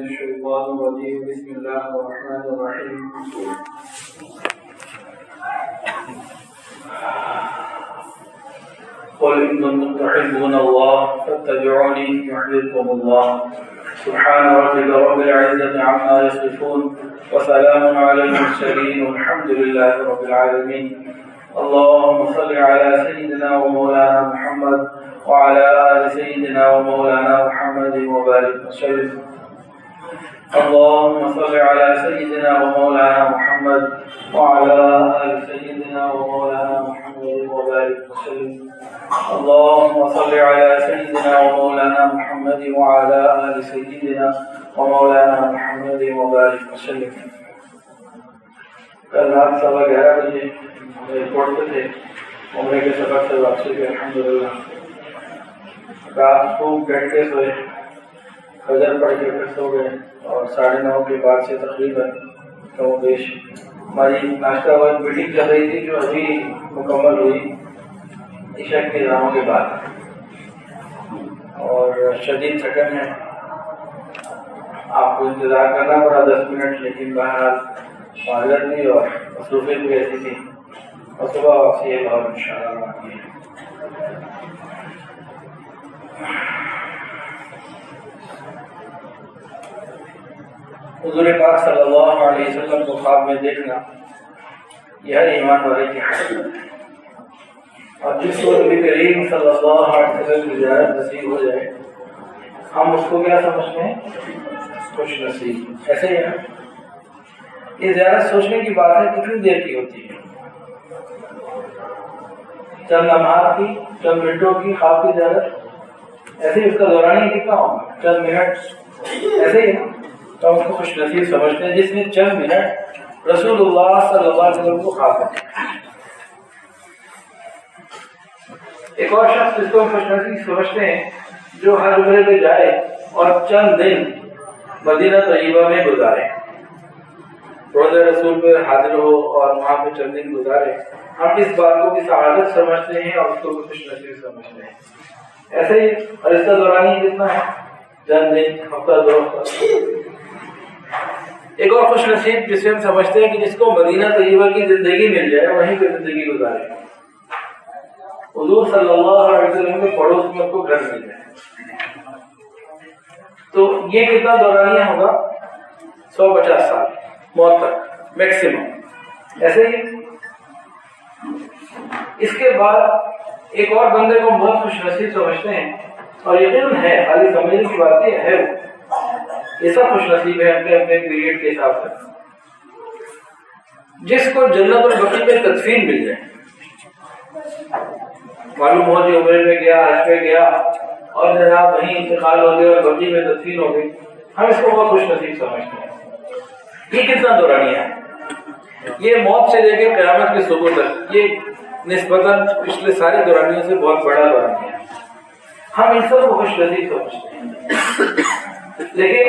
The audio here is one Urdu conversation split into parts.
الشيطان الرجيم بسم الله الرحمن الرحيم قل إن كنتم تحبون الله فاتبعوني يحببكم الله سبحان ربك رب العزة عما يصفون وسلام على المرسلين والحمد لله رب العالمين اللهم صل على سيدنا ومولانا محمد وعلى آل سيدنا ومولانا محمد وبارك وسلم اللهم صل على سيدنا ومولانا محمد وعلى آل سيدنا ومولانا محمد وبارك وسلم اللهم صل على سيدنا ومولانا محمد وعلى آل سيدنا ومولانا محمد وبارك وسلم. کل رات 11:15 بجے ہم ایئرپورٹ پہ تھے عمرے کے سفر سے واپسی پہ الحمدللہ. رات خوب بیٹھ کے سوئے, فجر پڑھ کے پھر سو گئے اور 9:30 کے بعد سے تقریباً کم و بیش ہماری ناشتہ وقت میٹنگ چل رہی تھی جو ابھی مکمل ہوئی عشاء کی اذانوں کے بعد, اور شدید تھکن ہے. آپ کو انتظار کرنا پڑا 10 منٹ, لیکن بہرحال معذرت بھی اور مصروفیت بھی ایسی تھی, اور صبح واپسی ایک اور انشاءاللہ باقی ہے. حضور پاک صلی اللہ علیہ وسلم کو خواب میں دیکھنا یہ ایمان والے کی حالت ہے, اور جس کو نبی کریم صلی اللہ علیہ وسلم کی زیارت نصیب ہو جائے ہم اس کو کیا سمجھتے ہیں؟ خوش نصیب. ایسے ہی ہے یہ زیارت سوچنے کی بات ہے کتنی دیر کی ہوتی ہے؟ چند لمحات کی, چند منٹوں کی خواب کی زیارت, ایسے ہی اس کا دورانیہ کتنا ہوگا؟ چند منٹ. ایسے ہی تو ہم اس کو خوش نصیب سمجھتے ہیں جس نے چند منٹ رسول اللہ صلی اللہ علیہ وسلم کو خواب میں. ایک اور شخص جس کو ہم خوش نصیب سمجھتے ہیں جو ہر عمرے پہ جائے اور چند دن مدینہ طیبہ میں گزارے, روضہ رسول پہ حاضر ہو اور وہاں پہ چند دن گزارے. ہم اس بات کو بھی سعادت سمجھتے ہیں اور اس کو بھی خوش نصیب سمجھتے ہیں. ایسے ہی اور اس کا دورانیہ کتنا ہے؟ چند دن, ہفتہ, 2 ہفتہ. ایک اور خوش نصیب جسے ہم سمجھتے ہیں کہ جس کو مدینہ طیبہ کی زندگی مل جائے, وہیں پہ زندگی گزارے. حضور صلی اللہ علیہ وسلم کے پڑوس میں کو گھر مل جائے. تو یہ کتنا دورانیہ ہوگا؟ 150 سال موت تک میکسیمم. ایسے ہی اس کے بعد ایک اور بندے کو بہت خوش نصیب سمجھتے ہیں, اور یقین ہے خالی سمجھنے کی بات یہ ہے, یہ سب خوش نصیب ہے اپنے اپنے پیریڈ کے حساب سے, جس کو جنت البقیع میں تدفین مل جائے. معلوم ہو کہ عمرے میں گیا, حج پہ گیا اور جناب وہیں انتقال ہو گیا اور بقیع میں تدفین ہو گئی, ہم اس کو بہت خوش نصیب سمجھتے ہیں. یہ کتنا دورانیہ ہے؟ یہ موت سے لے کے قیامت کے صبح تک یہ نسبتاً پچھلے سارے دورانیوں سے بہت بڑا دورانیہ ہے. ہم ان سب کو خوش نصیب سمجھتے ہیں. لیکن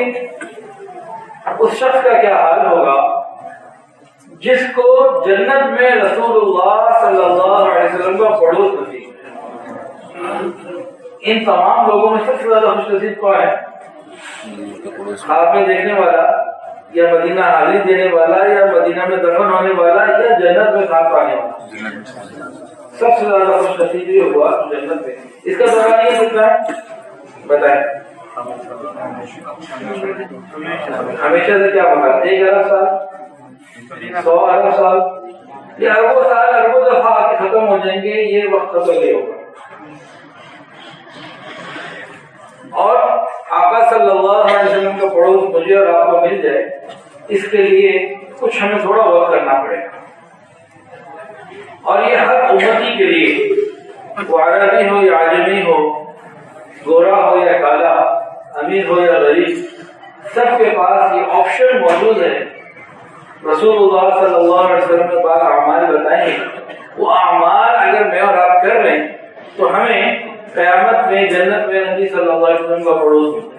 اس شخص کا کیا حال ہوگا جس کو جنت میں رسول اللہ صلی اللہ علیہ وسلم کا پڑوس نصیب ہے؟ ان تمام لوگوں میں سب سے زیادہ خوش نصیب کون ہے؟ خواب میں دیکھنے والا, یا مدینہ حاضری دینے والا, یا مدینہ میں دفن ہونے والا, یا جنت میں ساتھ پانے والا. سب سے زیادہ خوش نصیب یہ ہوا جنت میں. اس کا دورانیہ کتنا ہے بتائیں؟ ہمیشہ سے کیا ہوگا؟ 1 ارب سال, 100 ارب سال, یہ اربوں سال اربوں دفعہ آ کے ختم ہو جائیں گے. یہ وقت ختم نہیں ہوگا. اور آقا صلی اللہ علیہ وسلم کا پڑوس مجھے اور آپ کو مل جائے, اس کے لیے کچھ ہمیں تھوڑا وقت کرنا پڑے گا. اور یہ ہر امتی کے لیے, وہ عربی ہو یا عجمی ہو, گورا ہو یا کالا, امیر ہو یا غریب, سب کے پاس یہ آپشن موجود ہے. رسول اللہ صلی اللہ علیہ وسلم نے بعض اعمال بتائے, وہ اعمال اگر میں اور آپ کر لیں تو ہمیں قیامت میں جنت میں نبی صلی اللہ علیہ وسلم کا پڑوس ملے.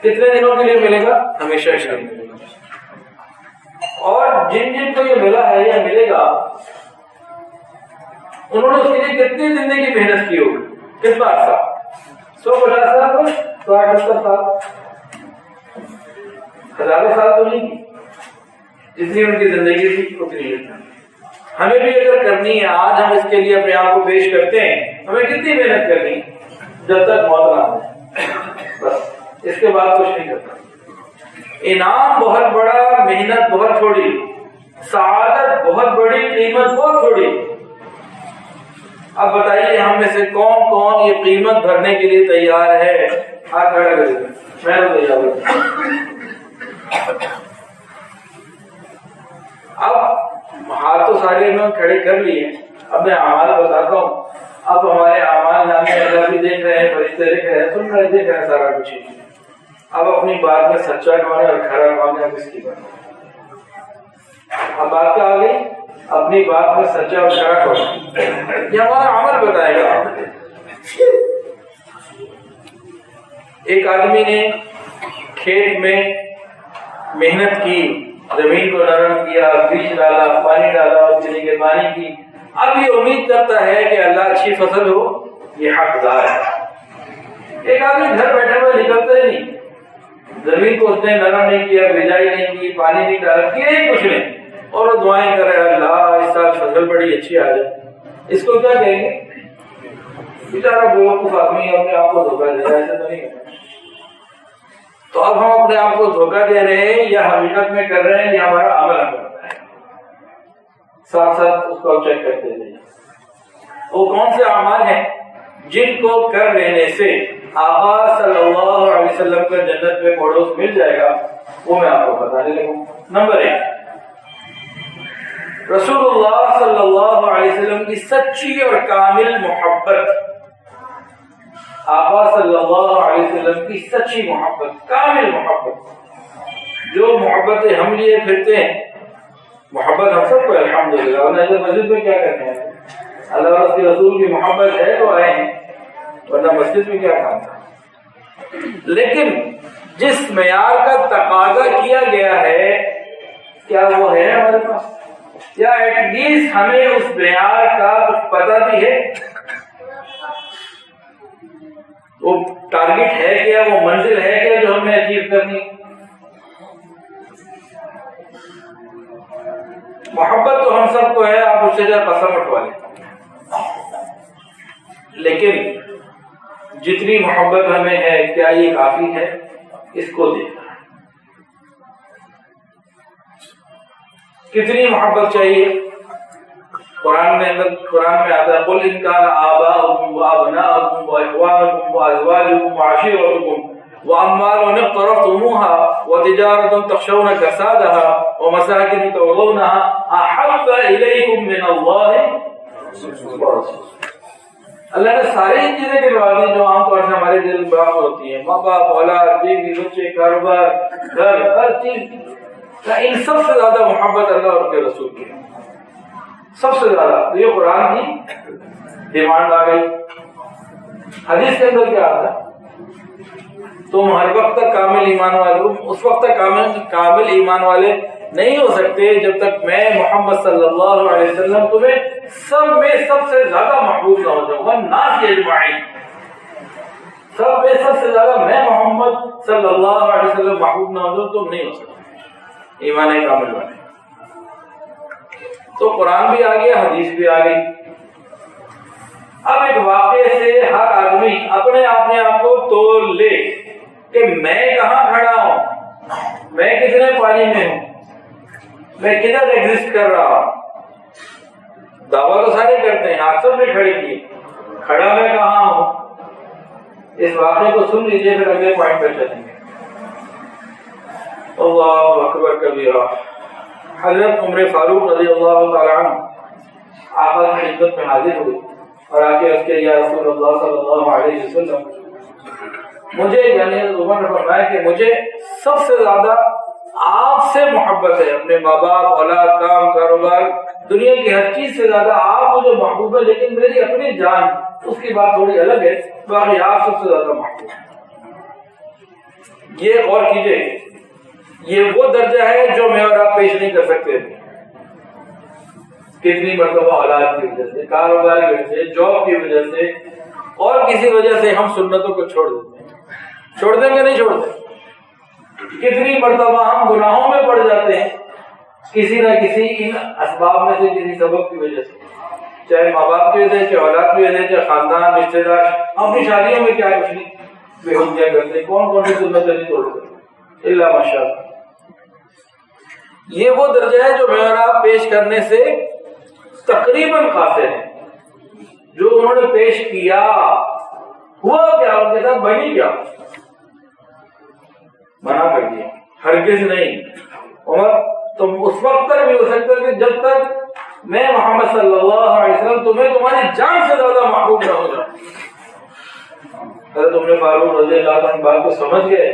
کتنے دنوں کے لیے ملے گا؟ ہمیشہ کے لیے ملے گا. اور جن جن کو یہ ملا ہے یا ملے گا, انہوں نے اس کے لیے کتنی زندگی محنت کی ہوگی, کتنا عرصہ؟ 150 سال, 60-70 سال. ہزاروں سال تو نہیں کی، جتنی ان کی زندگی تھی اتنی ہی۔ ہمیں بھی اگر کرنی ہے، آج ہم اس کے لیے اپنے آپ کو پیش کرتے ہیں، ہمیں کتنی محنت کرنی ہے جب تک موت نہ آئے، بس اس کے بعد کچھ نہیں کرتا۔ انعام بہت بڑا، محنت بہت تھوڑی، سعادت بہت بڑی، قیمت بہت تھوڑی۔ اب بتائیے ہم میں سے کون کون یہ قیمت بھرنے کے لیے تیار ہے؟ ہاتھ کھڑا کر دیں، میں تو تیار ہوں۔ اب ہاتھ تو سارے میں کھڑے کر لیے، اب میں اعمال بتاتا ہوں۔ اب ہمارے اعمال نامے اللہ بھی دیکھ رہے ہیں، فرشتے دیکھ رہے ہیں، سن رہے دیکھ رہے ہیں سارا کچھ۔ اب اپنی بات میں سچا کون ہے اور کھڑا کون ہے، اب اس کی بات۔ اب بات کیا آ گئی؟ اپنی بات میں سچا اور کھڑا کون ہے، یہ ہمارا عمل بتائے گا۔ ایک آدمی نے کھیت میں محنت کی، زمین کو نرم کیا، بیج ڈالا، پانی ڈالا، اس کے لیے پانی کی، اب یہ امید کرتا ہے کہ اللہ اچھی فصل ہو، یہ حقدار ہے۔ ایک آدمی گھر بیٹھے ہوئے نکلتا ہی نہیں، زمین کو اس نے نرم نہیں کیا، بجائی نہیں کی، پانی نہیں ڈالا، کیا ہی کچھ نہیں، اور وہ دعائیں کر رہے اللہ اس سال فصل بڑی اچھی آ جائے، اس کو کیا کہیں گے؟ بیچارہ بیوقوف آدمی اپنے آپ کو دھوکہ دے رہا ہے، ایسا تو نہیں ہے۔ تو اب ہم اپنے آپ کو دھوکہ دے رہے ہیں یا حقیقت میں کر رہے ہیں، یہ ہمارا عمل کرتا ہے۔ ساتھ ساتھ اس کو چیک کرتے رہیے۔ وہ کون سے اعمال ہیں جن کو کر لینے سے آقا صلی اللہ علیہ وسلم کا جنت میں پڑوس مل جائے گا، وہ میں آپ کو بتانے لگوں۔ نمبر 1، رسول اللہ صلی اللہ علیہ وسلم کی سچی اور کامل محبت۔ آقا صلی اللہ علیہ وسلم کی سچی محبت، کامل محبت۔ جو محبتیں ہم لیے پھرتے ہیں، محبت ہم سب کو الحمدللہ، ورنہ ادھر مسجد میں کیا کرتے ہیں؟ اللہ اور اس کے رسول کی محبت ہے تو آئے ہیں، ورنہ مسجد میں کیا کام تھا؟ لیکن جس معیار کا تقاضا کیا گیا ہے، کیا وہ ہے ہمارے پاس؟ یا ایٹ لیسٹ ہمیں اس معیار کا کچھ پتہ بھی ہے؟ وہ ٹارگٹ ہے کیا، وہ منزل ہے کیا جو ہمیں اچیو کرنی؟ محبت تو ہم سب کو ہے، آپ اس سے جا قسم اٹھوا لیں، لیکن جتنی محبت ہمیں ہے کیا یہ کافی ہے؟ اس کو دیکھنا ہے، کتنی محبت چاہیے؟ قرآن میں آتا ہے قل ان کان آباؤکم وابناؤکم واخوانکم وازواجکم وعشیرتکم واموال اقترفتموها وتجارة تخشون كسادها ومساكن ترضونها احب الیکم من اللہ ورسولہ۔ اللہ نے ساری چیزیں گنوا دی جو عام طور سے ہمارے دل میں ہوتی ہیں، ماں باپ، اولاد، بیوی، بچے، کاروبار، گھر، ہر چیز، ان سب سے زیادہ محبت اللہ اور اس کے رسول کی ہے، سب سے زیادہ۔ یہ قرآن کی ڈیمانڈ آ گئی۔ حدیث کے اندر کیا آتا ہے؟ تم ہر وقت تک کامل ایمان والے، اس وقت تک کامل ایمان والے نہیں ہو سکتے جب تک میں محمد صلی اللہ علیہ وسلم تمہیں سب میں سب سے زیادہ محبوب نہ ہو جاؤں گا، ناس اجمعین، سب میں سب سے زیادہ میں محمد صلی اللہ علیہ وسلم محبوب نہ ہو جاؤں، تم نہیں ہو سکتے ایمان کامل والے۔ تو قرآن بھی آ گیا، حدیث بھی آ گئی۔ اب ایک واقعے سے ہر آدمی اپنے آپ کو تول لے کہ میں کہاں کھڑا ہوں، میں کتنے پانی میں ہوں، میں کدھر ایگزسٹ کر رہا ہوں۔ دعویٰ تو سارے کرتے ہیں، ہاتھ سب نے کھڑے کیے، کھڑا میں کہاں ہوں؟ اس واقعے کو سن لیجیے، پھر اگلے پوائنٹ پہ چلیں گے۔ اللہ اکبر کبیرہ۔ حضرت عمر فاروق رضی اللہ تعالیٰ عنہ آقا کی خدمت میں حاضر ہوئے اور آ کے اس کے یا رسول اللہ صلی اللہ علیہ وسلم، مجھے یعنی عمر نے فرمایا کہ مجھے سب سے زیادہ آپ سے محبت ہے، اپنے ماں باپ، اولاد، کام، کاروبار، دنیا کی ہر چیز سے زیادہ آپ مجھے محبوب ہے، لیکن میری اپنی جان اس کی بات تھوڑی الگ ہے، باقی آپ سب سے زیادہ محبوب ہے۔ یہ غور کیجئے، یہ وہ درجہ ہے جو میں اور آپ پیش نہیں کر سکتے۔ کتنی مرتبہ اولاد کی وجہ سے، کاروبار کی وجہ سے، جاب کی وجہ سے اور کسی وجہ سے ہم سنتوں کو چھوڑ دیتے ہیں۔ چھوڑ دیں گے نہیں چھوڑ دیں؟ کتنی مرتبہ ہم گناہوں میں پڑ جاتے ہیں کسی نہ کسی ان اسباب میں سے کسی سبب کی وجہ سے، چاہے ماں باپ کی وجہ سے، چاہے اولاد کی وجہ سے، چاہے خاندان، رشتے دار. ہم اپنی شادیوں میں کیا کچھ نہیں بے حجیاں کرتے ہیں، کون سی سنت نہیں توڑتے الا ماشاء اللہ. یہ وہ درجہ ہے جو معراج پیش کرنے سے تقریباً قاصر ہے. جو انہوں نے پیش کیا ہوا کیا، ان کے ساتھ بنی کیا، منع کر دیا. ہرگز نہیں. عمر تم اس وقت تک بھی ہو سکتا کہ جب تک میں محمد صلی اللہ علیہ وسلم تمہیں تمہاری جان سے زیادہ محبوب نہ ہو جاؤں. اگر تم نے فاروق رضی اللہ عنہ بات کو سمجھ گئے،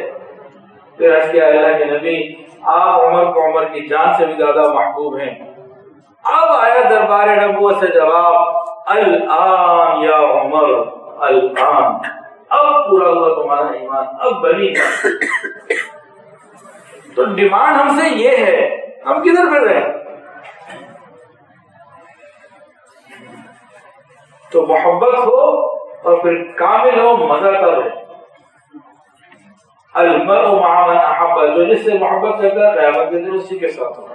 پھر عرض کیا اللہ کے نبی آپ عمر کو عمر کی جان سے بھی زیادہ محبوب ہیں. اب آیا دربار نبوت سے جواب، الآن یا عمر، الآن، اب پورا ہوا تمہارا ایمان، اب بنی. تو ڈیمانڈ ہم سے یہ ہے، ہم کدھر پھر رہے ہیں؟ تو محبت ہو اور پھر کامل ہو، مزہ تب ہے. المرء مع من احب، جو جس سے محبت کرتا ہے قیامت کے دن اسی کے ساتھ ہوگا.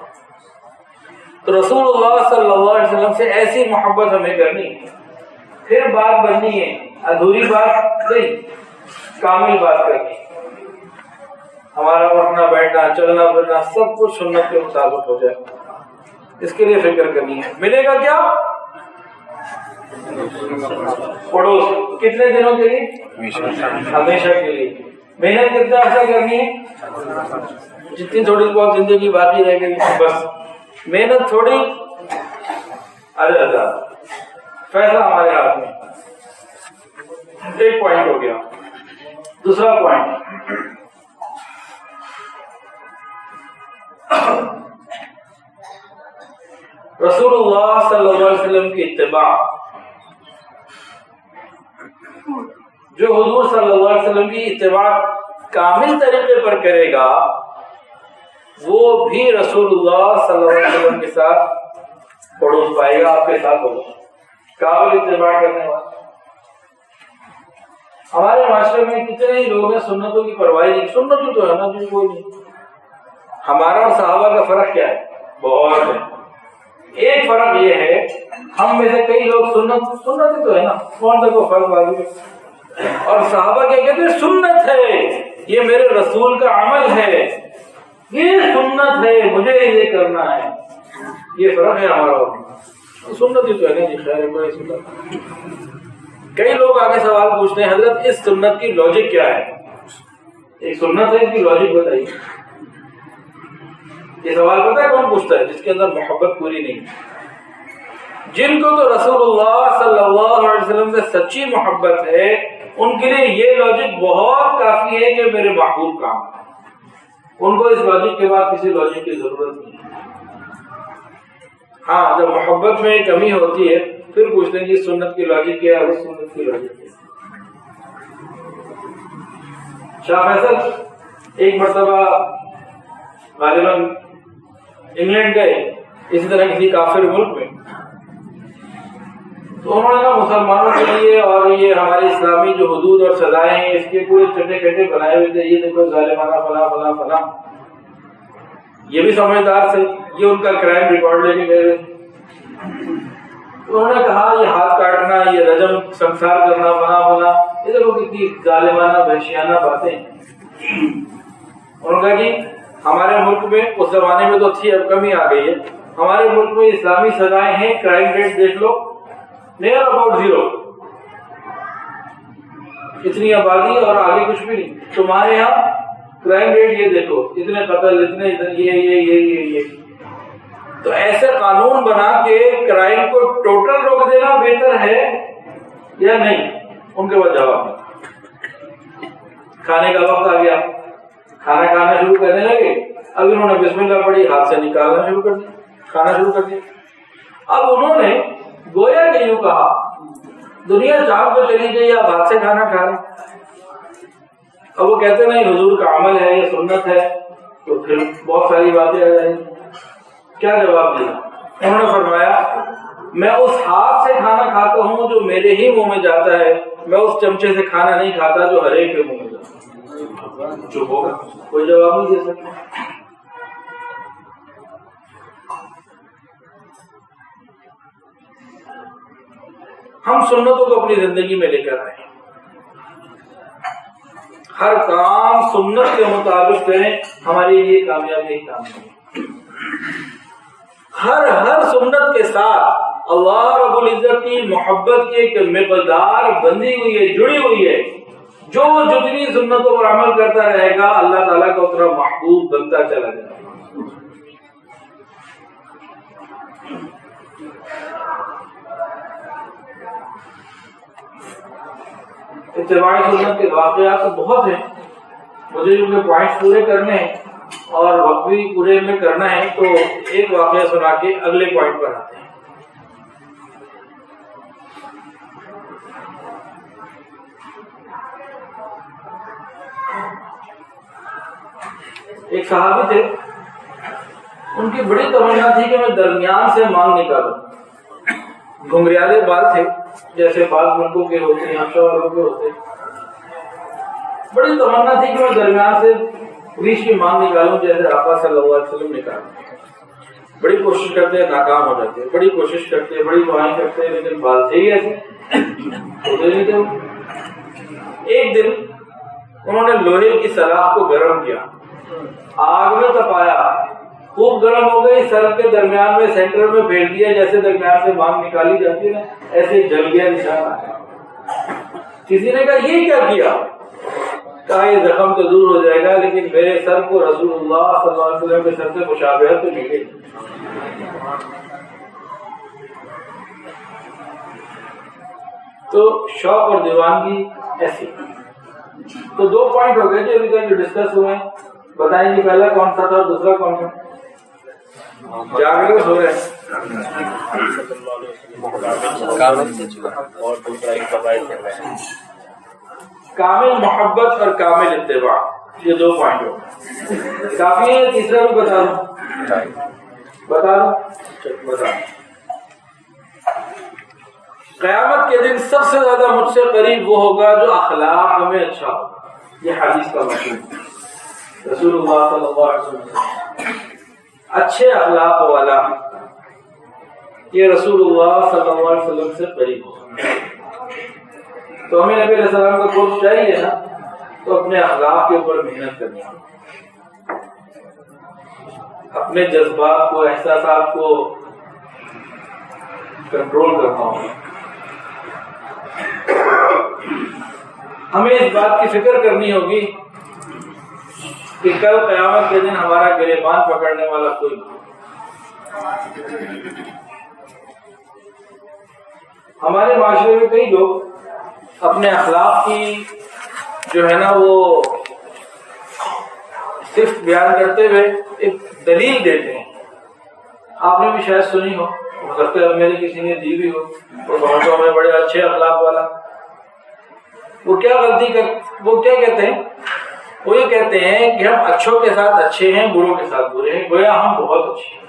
تو رسول اللہ صلی اللہ علیہ وسلم سے ایسی محبت ہمیں کرنی ہے. پھر بات بننی ہے، ادھوری بات نہیں، کامل بات کرنی ہے. ہمارا اٹھنا بیٹھنا چلنا پھرنا سب کچھ سنت کے مطابق ہو جائے، اس کے لیے فکر کرنی ہے. ملے گا کیا؟ پڑوس. کتنے دنوں کے لیے؟ ہمیشہ کے لیے. محنت کتنا عرصہ کرنی ہے؟ جتنی تھوڑی بہت زندگی باقی رہ گئی بس. محنت تھوڑی، ارے فیصلہ ہمارے ہاتھ میں. ایک پوائنٹ ہو گیا. دوسرا پوائنٹ، رسول اللہ صلی اللہ علیہ وسلم کی اتباع. جو حضور صلی اللہ علیہ وسلم کی اتباع کامل طریقے پر کرے گا وہ بھی رسول اللہ صلی اللہ علیہ وسلم کے ساتھ پڑوس پائے گا، آپ کے ساتھ ہوگا کامل اتباع کرنے والا. ہمارے معاشرے میں کتنے ہی لوگ ہیں سنتوں کی پرواہ نہیں. سنت تو ہے نا جی، کوئی نہیں. ہمارا اور صحابہ کا فرق کیا ہے؟ بہت ہے. ایک فرق یہ ہے، ہم میں سے کئی لوگ سنت تو ہے نا، کون سا کو فرق واضح ہے. اور صحابہ کیا کہتے ہیں؟ سنت ہے، یہ میرے رسول کا عمل ہے، یہ سنت ہے، مجھے یہ کرنا ہے. یہ فرق ہے ہمارا. سنت ہی تو ہے نا جی، خیر کوئی سنت. کئی لوگ آگے سوال پوچھتے ہیں حضرت اس سنت کی لاجک کیا ہے؟ ایک سنت ہے، اس کی لاجک بتائیے. یہ سوال پتہ ہے کون پوچھتا ہے؟ جس کے اندر محبت پوری نہیں. جن کو تو رسول اللہ صلی اللہ علیہ وسلم سے سچی محبت ہے ان کے لیے یہ لاجک بہت کافی ہے کہ میرے محبوب کام ہے. ان کو اس لاجک کے بعد کسی لاجک کی ضرورت نہیں ہے. ہاں جب محبت میں کمی ہوتی ہے پھر پوچھتے ہیں کہ سنت کی لاجک کیا ہے، اس سنت کی لاجک کیا ہے. شاہ فیصل ایک مرتبہ غالباً انگلینڈ گئے اسی طرح کسی کافر ملک میں، تو انہوں نے کہا مسلمانوں کے لیے اور یہ ہماری اسلامی جو حدود اور سزائیں ہیں اس کے پورے چٹے کٹے بنائے ہوئے تھے. یہ دیکھو ظالمانہ فلاں فلاں فلاں. یہ بھی سمجھدار تھے، یہ ان کا کرائم ریکارڈ لے کے گئے. انہوں نے کہا یہ ہاتھ کاٹنا، یہ رجم سنسار کرنا فلاں فلاں، یہ دیکھو کتنی ظالمانہ وحشیانہ باتیں. انہوں نے کہا کہ ہمارے ملک میں اس زمانے میں تو تھی، اب کمی آ گئی ہے. ہمارے ملک میں اسلامی سزائیں ہیں، کرائم ریٹ دیکھ لو نیئر اباؤٹ 0. اتنی آبادی اور آگے کچھ بھی نہیں. تمہارے یہاں کرائم ریٹ یہ دیکھو، اتنے قتل، اتنے یہ. تو ایسے قانون بنا کے کرائم کو ٹوٹل روک دینا بہتر ہے یا نہیں؟ ان کے بعد جواب نہیں. کھانے کا وقت آ گیا، کھانا کھانا شروع کرنے لگے. اب انہوں نے بسم اللہ پڑھی، ہاتھ سے نکالنا شروع کر دیا، کھانا شروع کر دیا. اب انہوں نے گویا کہ یوں کہا دنیا چاند پہ چلی گئی، آپ ہاتھ سے کھانا کھا رہے. اب وہ کہتے نہیں حضور کا عمل ہے، یہ سنت ہے، تو پھر بہت ساری باتیں آ جائیں. کیا جواب دیا؟ انہوں نے فرمایا میں اس ہاتھ سے کھانا کھاتا ہوں جو میرے ہی منہ میں جاتا ہے، میں اس چمچے سے کھانا نہیں کھاتا جو ہر ایک کے منہ میں جاتا ہے. چپ ہوگا, کوئی جواب نہیں دے سکتا. ہم سنتوں کو اپنی زندگی میں لے کر آئے, ہر کام سنت کے مطابق کریں, ہمارے لیے کامیابی کامیابی. ہر سنت کے ساتھ اللہ رب العزت کی محبت کی ایک مقدار بندی ہوئی ہے, جڑی ہوئی ہے. جو جتنی سنتوں پر عمل کرتا رہے گا اللہ تعالیٰ کا اتنا محبوب بنتا چلا جائے گا. اتباع سنت کے واقعات تو بہت ہیں, مجھے ان کے پوائنٹس پورے کرنے ہیں اور وقت بھی پورے میں کرنا ہے, تو ایک واقعہ سنا کے اگلے پوائنٹ پر آتے ہیں. ایک صحابی تھے, ان کی بڑی تمنا تھی کہ میں درمیان سے مانگ نکالوں. گھنگریالے بال تھے جیسے بعض ملکوں کے ہوتے ہیں, حبشہ والوں کے ہوتے ہیں. بڑی تمنا تھی کہ میں درمیان سے بیچ کی مانگ نکالوں جیسے آقا صلی اللہ علیہ وسلم نکالتے. بڑی کوشش کرتے ہیں, ناکام ہو جاتے ہیں. بڑی کوشش کرتے ہیں, بڑی دعائیں کرتے ہیں, لیکن بال تھے ہی ایسے ہوتے نہیں تھے. ایک دن انہوں نے لوہے کی سلاخ کو گرم کیا, آگ میں تپایا, خوب گرم ہو گئی, سر کے درمیان میں سینٹر میں پھیر دیا, جیسے درمیان سے مانگ نکالی جاتی ہے نا, ایسے جل گیا نشان آیا. کسی نے کہا یہ کیا کیا؟ کہا یہ زخم تو دور ہو جائے گا, لیکن میرے سر کو رسول اللہ صلی اللہ علیہ وسلم کے سر سے مشابہت تو ملے گی. تو شوق اور دیوانگی ایسی. تو دو پوائنٹ ہو گئے جو ابھی تک ڈسکس ہوئے ہیں. بتائیں گے پہلا کون سا تھا اور دوسرا کون سا؟ جاگرت ہو رہے ہیں. کامل محبت اور کامل اتباع, یہ دو پوائنٹ ہو گئے. کافی ہے, تیسرا بھی بتا دوں. قیامت کے دن سب سے زیادہ مجھ سے قریب وہ ہوگا جو اخلاق میں اچھا ہوگا. یہ حدیث کا مفہوم ہے. رسول اللہ صلی اللہ علیہ وسلم اچھے اخلاق والا یہ رسول اللہ صلی اللہ علیہ وسلم سے قریب ہوگا. تو ہمیں نبی علیہ السلام کا قرب چاہیے نا, تو اپنے اخلاق کے اوپر محنت کرنی ہے, اپنے جذبات کو, احساسات کو کنٹرول کرنا ہوگا. ہمیں اس بات کی فکر کرنی ہوگی کہ کل قیامت کے دن ہمارا گریبان پکڑنے والا کوئی نہیں. ہمارے معاشرے میں کئی لوگ اپنے اخلاق کی جو ہے نا وہ صرف بیان کرتے ہوئے ایک دلیل دیتے ہیں. آپ نے بھی شاید سنی ہو, ہو سکتا ہے میرے کسی نے دی بھی ہو. وہ سمجھو میں بڑے اچھے اخلاق والا. وہ کیا غلطی کر, وہ کیا کہتے ہیں؟ وہ یہ کہتے ہیں کہ ہم اچھوں کے ساتھ اچھے ہیں, بروں کے ساتھ برے ہیں, گویا ہم بہت اچھے ہیں.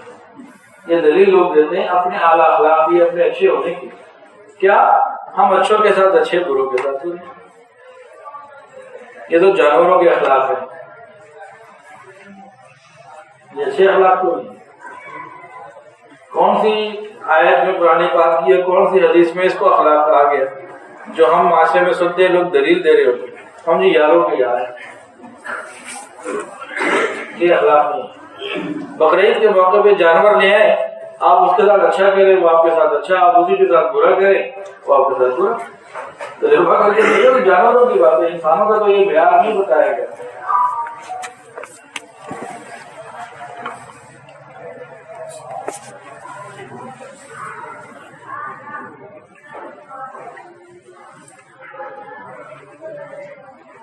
یہ دلیل لوگ دیتے ہیں اپنے اعلیٰ اخلاقی, اپنے اچھے ہونے کی. کیا ہم اچھوں کے ساتھ اچھے, بروں کے ساتھ برے؟ یہ تو جانوروں کے اخلاق ہیں, یہ اچھے اخلاق تو نہیں. کون سی آیت میں قرآن پاک کی ہے, کون سی حدیث میں اس کو اخلاق کہا گیا جو ہم معاشرے میں سنتے ہیں لوگ دلیل دے رہے ہوتے ہیں؟ ہم جی یاروں کے یار ہیں, یہ اخلاق نہیں. بقرعید کے موقع پہ جانور لے آئے, آپ اس کے ساتھ اچھا کریں وہ آپ کے ساتھ اچھا, آپ اسی کے ساتھ برا کریں وہ آپ کے ساتھ برا. تجربہ کر کے دیکھو کہ جانوروں کی بات ہے, انسانوں کا تو یہ معیار نہیں بتایا گیا.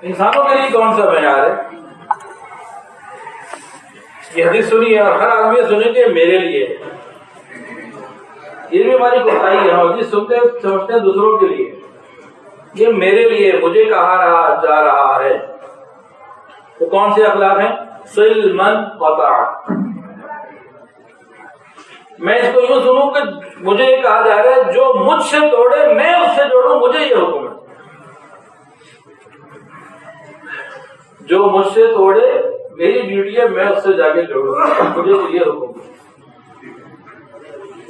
انسانوں کے لیے کون سا معیار ہے؟ یہ حدیث سنی ہے اور ہر آدمی سنے کہ میرے لیے. یہ بھی ہماری کوتاہی ہے, حدیث سنتے سمجھتے ہیں دوسروں کے لیے. یہ میرے لیے, مجھے کہا رہا جا رہا ہے. تو کون سے اخلاق ہیں؟ صل من قطع. میں اس کو یوں سنوں کہ مجھے یہ کہا جا رہا ہے جو مجھ سے توڑے میں اس سے جوڑوں, مجھے یہ حکم ہے. جو مجھ سے توڑے میری ڈیوٹی ہے میں اس سے جا کے جوڑوں، مجھے تو یہ حکم ہے۔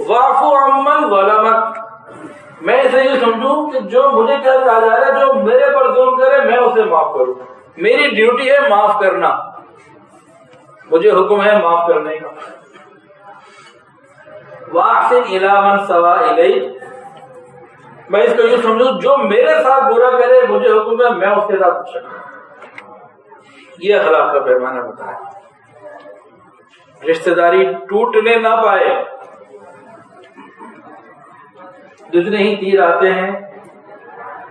واعف عمن ظلمک، میں اسے یہ سمجھوں کہ جو مجھے کیا کہا جا رہا ہے، جو میرے پر ظلم کرے میں اسے معاف کروں، میری ڈیوٹی ہے معاف کرنا، مجھے حکم ہے معاف کرنے کا۔ واحسن الی من سوا الیک، میں اس کو یہ سمجھوں جو میرے ساتھ برا کرے مجھے حکم ہے میں اس کے ساتھ اچھا کروں۔ یہ اخلاق کا پیمانہ بتایا، رشتہ داری ٹوٹنے نہ پائے۔ جتنے ہی تیر آتے ہیں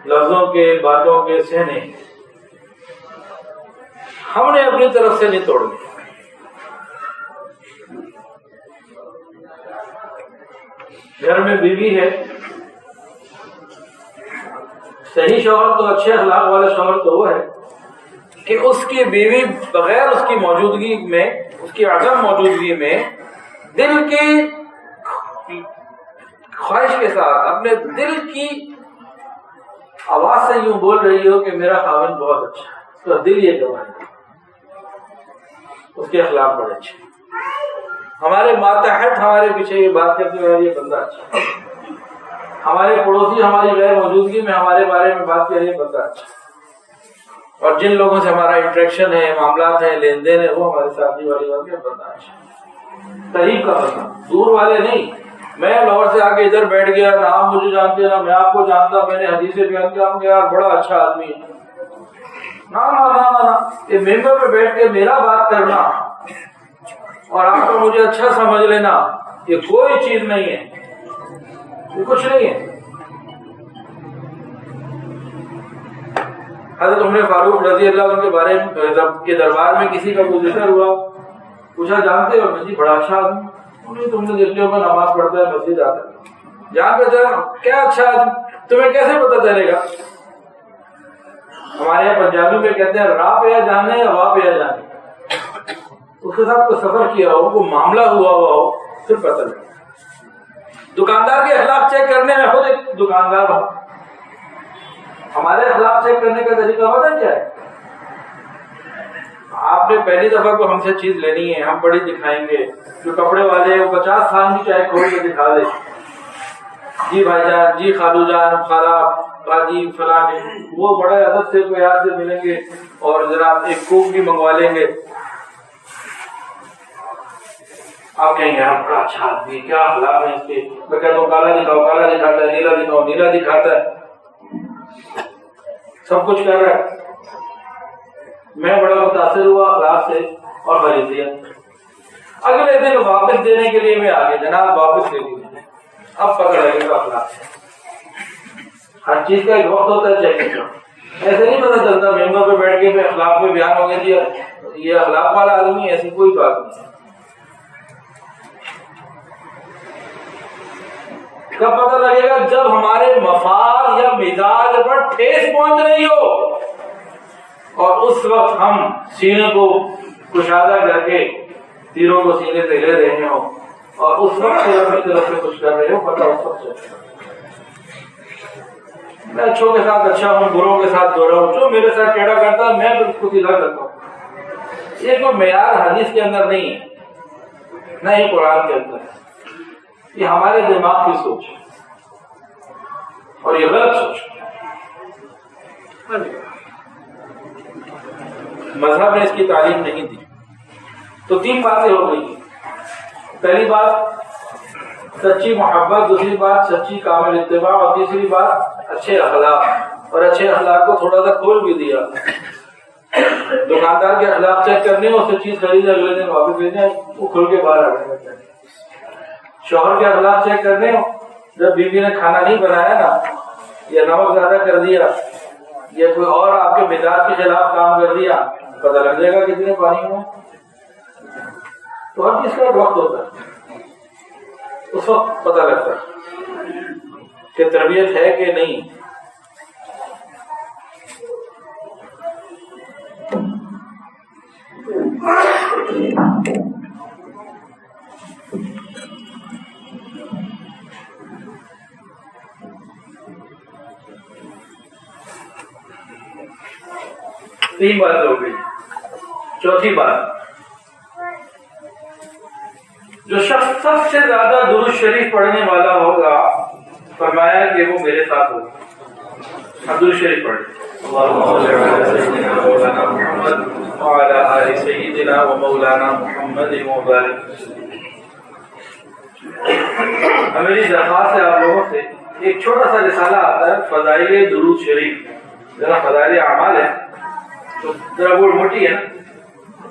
لفظوں کے باتوں کے سہنے، ہم نے اپنی طرف سے نہیں توڑنے۔ گھر میں بیوی ہے، صحیح شوہر تو اچھے اخلاق والا شوہر تو وہ ہے کہ اس کی بیوی بغیر اس کی موجودگی میں، اس کی عدم موجودگی میں دل کی خواہش کے ساتھ اپنے دل کی آواز سے یوں بول رہی ہو کہ میرا خاوند بہت اچھا ہے، اس کا دل یہ گواہ، اس کے اخلاق بڑے اچھے۔ ہمارے ماتحت ہمارے پیچھے یہ بات کرتے ہوئے یہ بندہ اچھا، ہمارے پڑوسی ہماری غیر موجودگی میں ہمارے بارے میں بات کر رہے بندہ اچھا، اور جن لوگوں سے ہمارا انٹریکشن ہے، معاملات ہیں، لین دین ہے، وہ ہمارے ساتھی والی بات ہے بندہ اچھا، قریب کا بندہ، دور والے نہیں۔ میں لاہور سے آ کے ادھر بیٹھ گیا، نہ آپ مجھے جانتے نہ میں آپ کو جانتا، میں نے حدیثیں بیان کیا کہ یار بڑا اچھا آدمی ہے، نہ یہ ممبر پہ بیٹھ کے میرا بات کرنا اور آپ کو مجھے اچھا سمجھ لینا، یہ کوئی چیز نہیں ہے، یہ کچھ نہیں ہے۔ حضرت عمر فاروق رضی اللہ عنہ کے بارے میں کے دربار میں کسی کا کوئی ذکر ہوا، پوچھا جانتے ہو؟ جی بڑا اچھا آدمی، تم نے دیکھتے ہو میں نماز پڑھتا ہے، مسجد آتا ہے، جان پہچان کیا اچھا آدمی، تمہیں کیسے پتہ چلے گا؟ ہمارے یہاں پنجابی میں کہتے ہیں راہ پہ یا جانے یا واہ پہ یا جانے، اس کے ساتھ کوئی سفر کیا ہو، کوئی معاملہ ہوا ہو، پھر پتہ لگے۔ دکاندار کے اخلاق چیک کرنے میں خود ایک دکاندار ہوں، ہمارے اخلاق چیک کرنے کا طریقہ پتہ کیا ہے؟ آپ نے پہلی دفعہ کو ہم سے چیز لینی ہے، ہم بڑی دکھائیں گے، جو کپڑے والے ہیں وہ 50 سال بھی چاہے کھول کے دکھا دے، جی بھائی جان، جی خالو جان، خالہ باجی فلاں، وہ بڑے ادب سے کوئی یاد سے ملیں گے اور جناب ایک کوک بھی منگوا لیں گے۔ آپ کہیں گے ہم بڑا اچھا آدمی، کیا اخلاق ہے اس کے، میں کہتا ہوں کالا دکھاؤ، کالا دکھاتا ہے، نیلا دکھاؤ، نیلا دکھاتا ہے، سب کچھ کر رہا ہے۔ میں بڑا متاثر ہوا اخلاق سے اور خرید لیا۔ اگلے دن واپس دینے کے لیے میں آگے، جناب واپس دے دیجیے، اب پکڑ لگے گا اخلاق سے۔ ہر چیز کا ایک وقت ہوتا ہے چیکنگ کا، ایسے نہیں پتا چلتا ممبر پہ بیٹھ کے اخلاق پہ بیان ہو گیا جی یہ اخلاق والا آدمی، ایسی کوئی بات نہیں۔ کب پتہ لگے گا؟ جب ہمارے مفاد یا مزاج پر ٹھیس پہنچ رہی ہو اور اس وقت ہم سینے کو کشادہ کر کے تیروں کو سینے سے لے رہے ہوں اور اس وقت سے اپنی طرف سے کچھ کر رہے ہو، پتہ اس وقت چلے گا۔ میں اچھوں کے ساتھ اچھا ہوں، بروں کے ساتھ برا ہوں، جو میرے ساتھ ٹیڑھا کرتا ہے میں اس کو سیدھا کرتا ہوں۔ یہ کوئی معیار حدیث کے اندر نہیں ہے، نہ ہی قرآن کے اندر ہے، یہ ہمارے دماغ کی سوچ ہے اور یہ غلط سوچ ہے۔ مذہب نے اس کی تعلیم نہیں دی۔ تو 3 باتیں ہو گئی، پہلی بات سچی محبت، دوسری بات سچی کامل اتباع، اور تیسری بات اچھے اخلاق، اور اچھے اخلاق کو تھوڑا سا کھول بھی دیا۔ دکاندار کے اخلاق چیک کرنے، اس سے چیز خریدے اگلے دن واپس لے جائیں، وہ کھل کے باہر آ گئے۔ شوہر کے اخلاق چیک کرنے ہو، جب بیوی نے کھانا نہیں بنایا نا، یا نمک زیادہ کر دیا، یا کوئی اور آپ کے مزاج کے خلاف کام کر دیا، پتہ لگ جائے گا کتنے پانی میں۔ تو ہر چیز کا ایک وقت ہوتا ہے، اس وقت پتہ لگتا ہے کہ تربیت ہے کہ نہیں۔ تین باتیں ہو گئی۔ چوتھی بات، جو شخص سب سے زیادہ درود شریف پڑھنے والا ہوگا فرمایا کہ وہ میرے ساتھ ہوگا. درود شریف پڑھ اللہم صل علی سیدنا مولانا محمد وعلی آل سیدنا و مولانا محمد مبارک. میری درخواست ہے آپ لوگوں سے، ایک چھوٹا سا رسالہ آتا ہے فضائل درود شریف، ذرا فضائل اعمال ہے تو ذرا وہ موٹی ہے نا،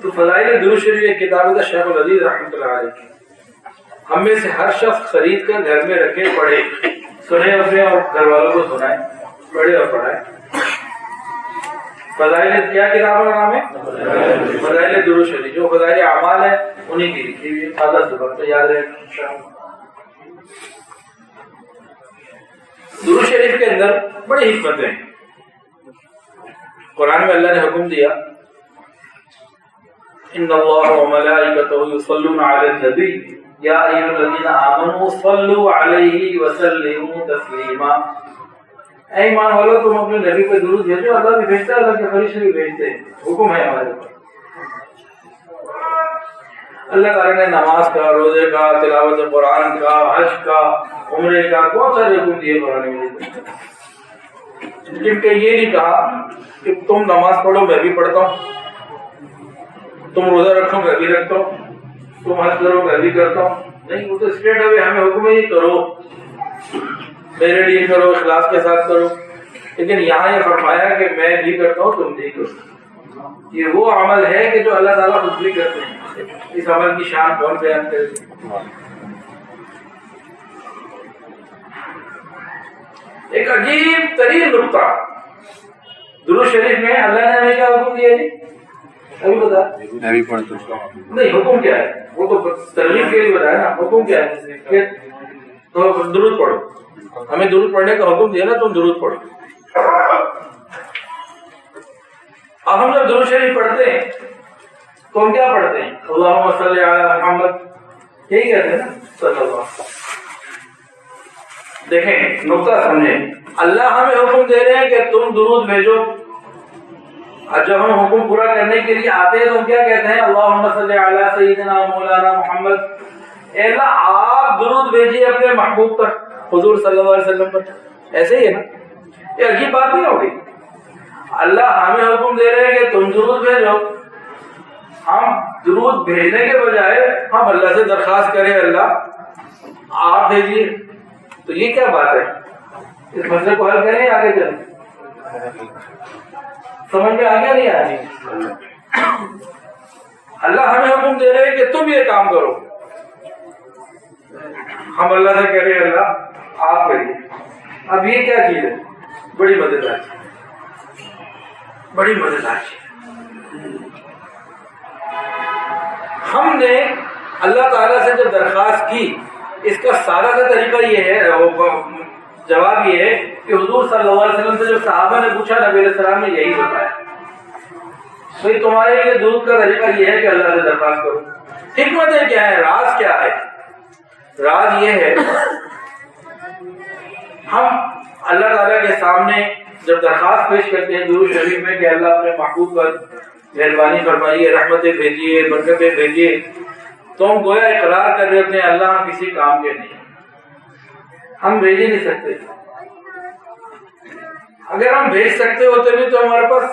تو فضائل درود شریف ایک کتاب ہے شیخ العزیز رحمۃ اللہ علیہ. ہم میں سے ہر شخص خرید کر گھر میں رکھے، پڑھے، سنے اپنے اور گھر والوں کو سنائے، پڑھے اور پڑھائے. فضائل کیا کتاب کا نام ہے؟ فضائل درود شریف. جو فضائل اعمال ہے انہیں کی لکھی ہوئی ہے. آدھا صبح یاد رہے انشاءاللہ. درود شریف کے اندر بڑی حکمتیں ہیں. قرآن میں اللہ نے حکم دیا ان اللہ وملائکتہ یصلون علی النبی یا ایھا الذین آمنوا صلوا علیہ وسلموا تسلیما. اے ایمان والو تم اپنے نبی پہ درود بھیجو. اللہ بھی بھیجتا ہے، اللہ کے فرشتے بھی بھیجتے ہیں، حکم ہے ہمارے پاس. اللہ تعالیٰ نے نماز کا، روزے کا، تلاوت قرآن کا، حج کا، عمرے کا بہت سارے حکم دیے قرآن میں، لیکن کہ یہ نہیں کہا کہ تم نماز پڑھو میں بھی پڑھتا ہوں، تم روزہ رکھو میں بھی رکھتا ہوں، تم حج کرو میں بھی کرتا ہوں. نہیں، وہ تو اسٹریٹ اوے ہمیں حکم ہے کرو، میرے لیے کرو، اخلاص کے ساتھ کرو. لیکن یہاں یہ فرمایا کہ میں بھی کرتا ہوں تم بھی کرو. یہ وہ عمل ہے کہ جو اللہ تعالیٰ خود بھی کرتے ہیں. اس عمل کی شان کون بیان کرے؟ ایک عجیب ترین نقطہ درود شریف میں اللہ نے ہمیں کیا حکم دیا جی؟ ابھی بتا نہیں حکم کیا ہے، وہ تو ترغیب کے لیے بتایا نا. حکم کیا ہے کہ تو درود پڑھو. ہمیں درود پڑھنے کا حکم دیا نا، تم درود پڑھو. اب ہم جب درود شریف پڑھتے ہیں تو ہم کیا پڑھتے ہیں؟ اللہم صل علی محمد، یہی کہتے ہیں نا صلی اللہ. دیکھیں نقطہ سمجھیں، اللہ ہمیں حکم دے رہے ہیں کہ تم درود بھیجو. اور جب ہم حکم پورا کرنے کے لیے آتے ہیں تو ہم کیا کہتے ہیں؟ اللہم صل علی سیدنا مولانا محمد. اے اللہ آپ درود بھیجیے اپنے محبوب پر، حضور صلی اللہ علیہ وسلم پر. ایسے ہی ہے نا، یہ عجیب بات نہیں ہوگی. اللہ ہمیں حکم دے رہے ہیں کہ تم درود بھیجو، ہم درود بھیجنے کے بجائے ہم اللہ سے درخواست کریں اللہ آپ بھیجیے. تو یہ کیا بات ہے؟ اس مسئلے کو حل کریں آگے چلیں. سمجھ میں آ گیا نہیں آ رہی؟ اللہ ہمیں حکم دے رہے ہیں کہ تم یہ کام کرو، ہم اللہ سے کہہ رہے ہیں اللہ آپ کریے. اب یہ کیا چیز ہے؟ بڑی مزیدار چیز، بڑی مزیدار چیز. ہم نے اللہ تعالیٰ سے جب درخواست کی، اس کا سادہ سا طریقہ یہ ہے، جواب یہ ہے کہ حضور صلی اللہ علیہ وسلم سے جو صحابہ نے پوچھا نبی علیہ السلام نے یہی بتایا. بھائی تمہارے لیے درود کا طریقہ یہ ہے کہ اللہ سے درخواست کرو. حکمتیں کیا ہے؟ راز کیا ہے؟ راز یہ ہے ہم اللہ تعالیٰ کے سامنے جب درخواست پیش کرتے ہیں درود شریف میں کہ اللہ اپنے محبوب پر مہربانی فرمائیے، رحمتیں بھیجیے، برکتیں بھیجیے، تو ہم گویا اقرار کر رہے ہوتے ہیں اللہ ہم کسی کام کے نہیں، ہم بھیج ہی نہیں سکتے. اگر ہم بھیج سکتے ہوتے بھی تو ہمارے پاس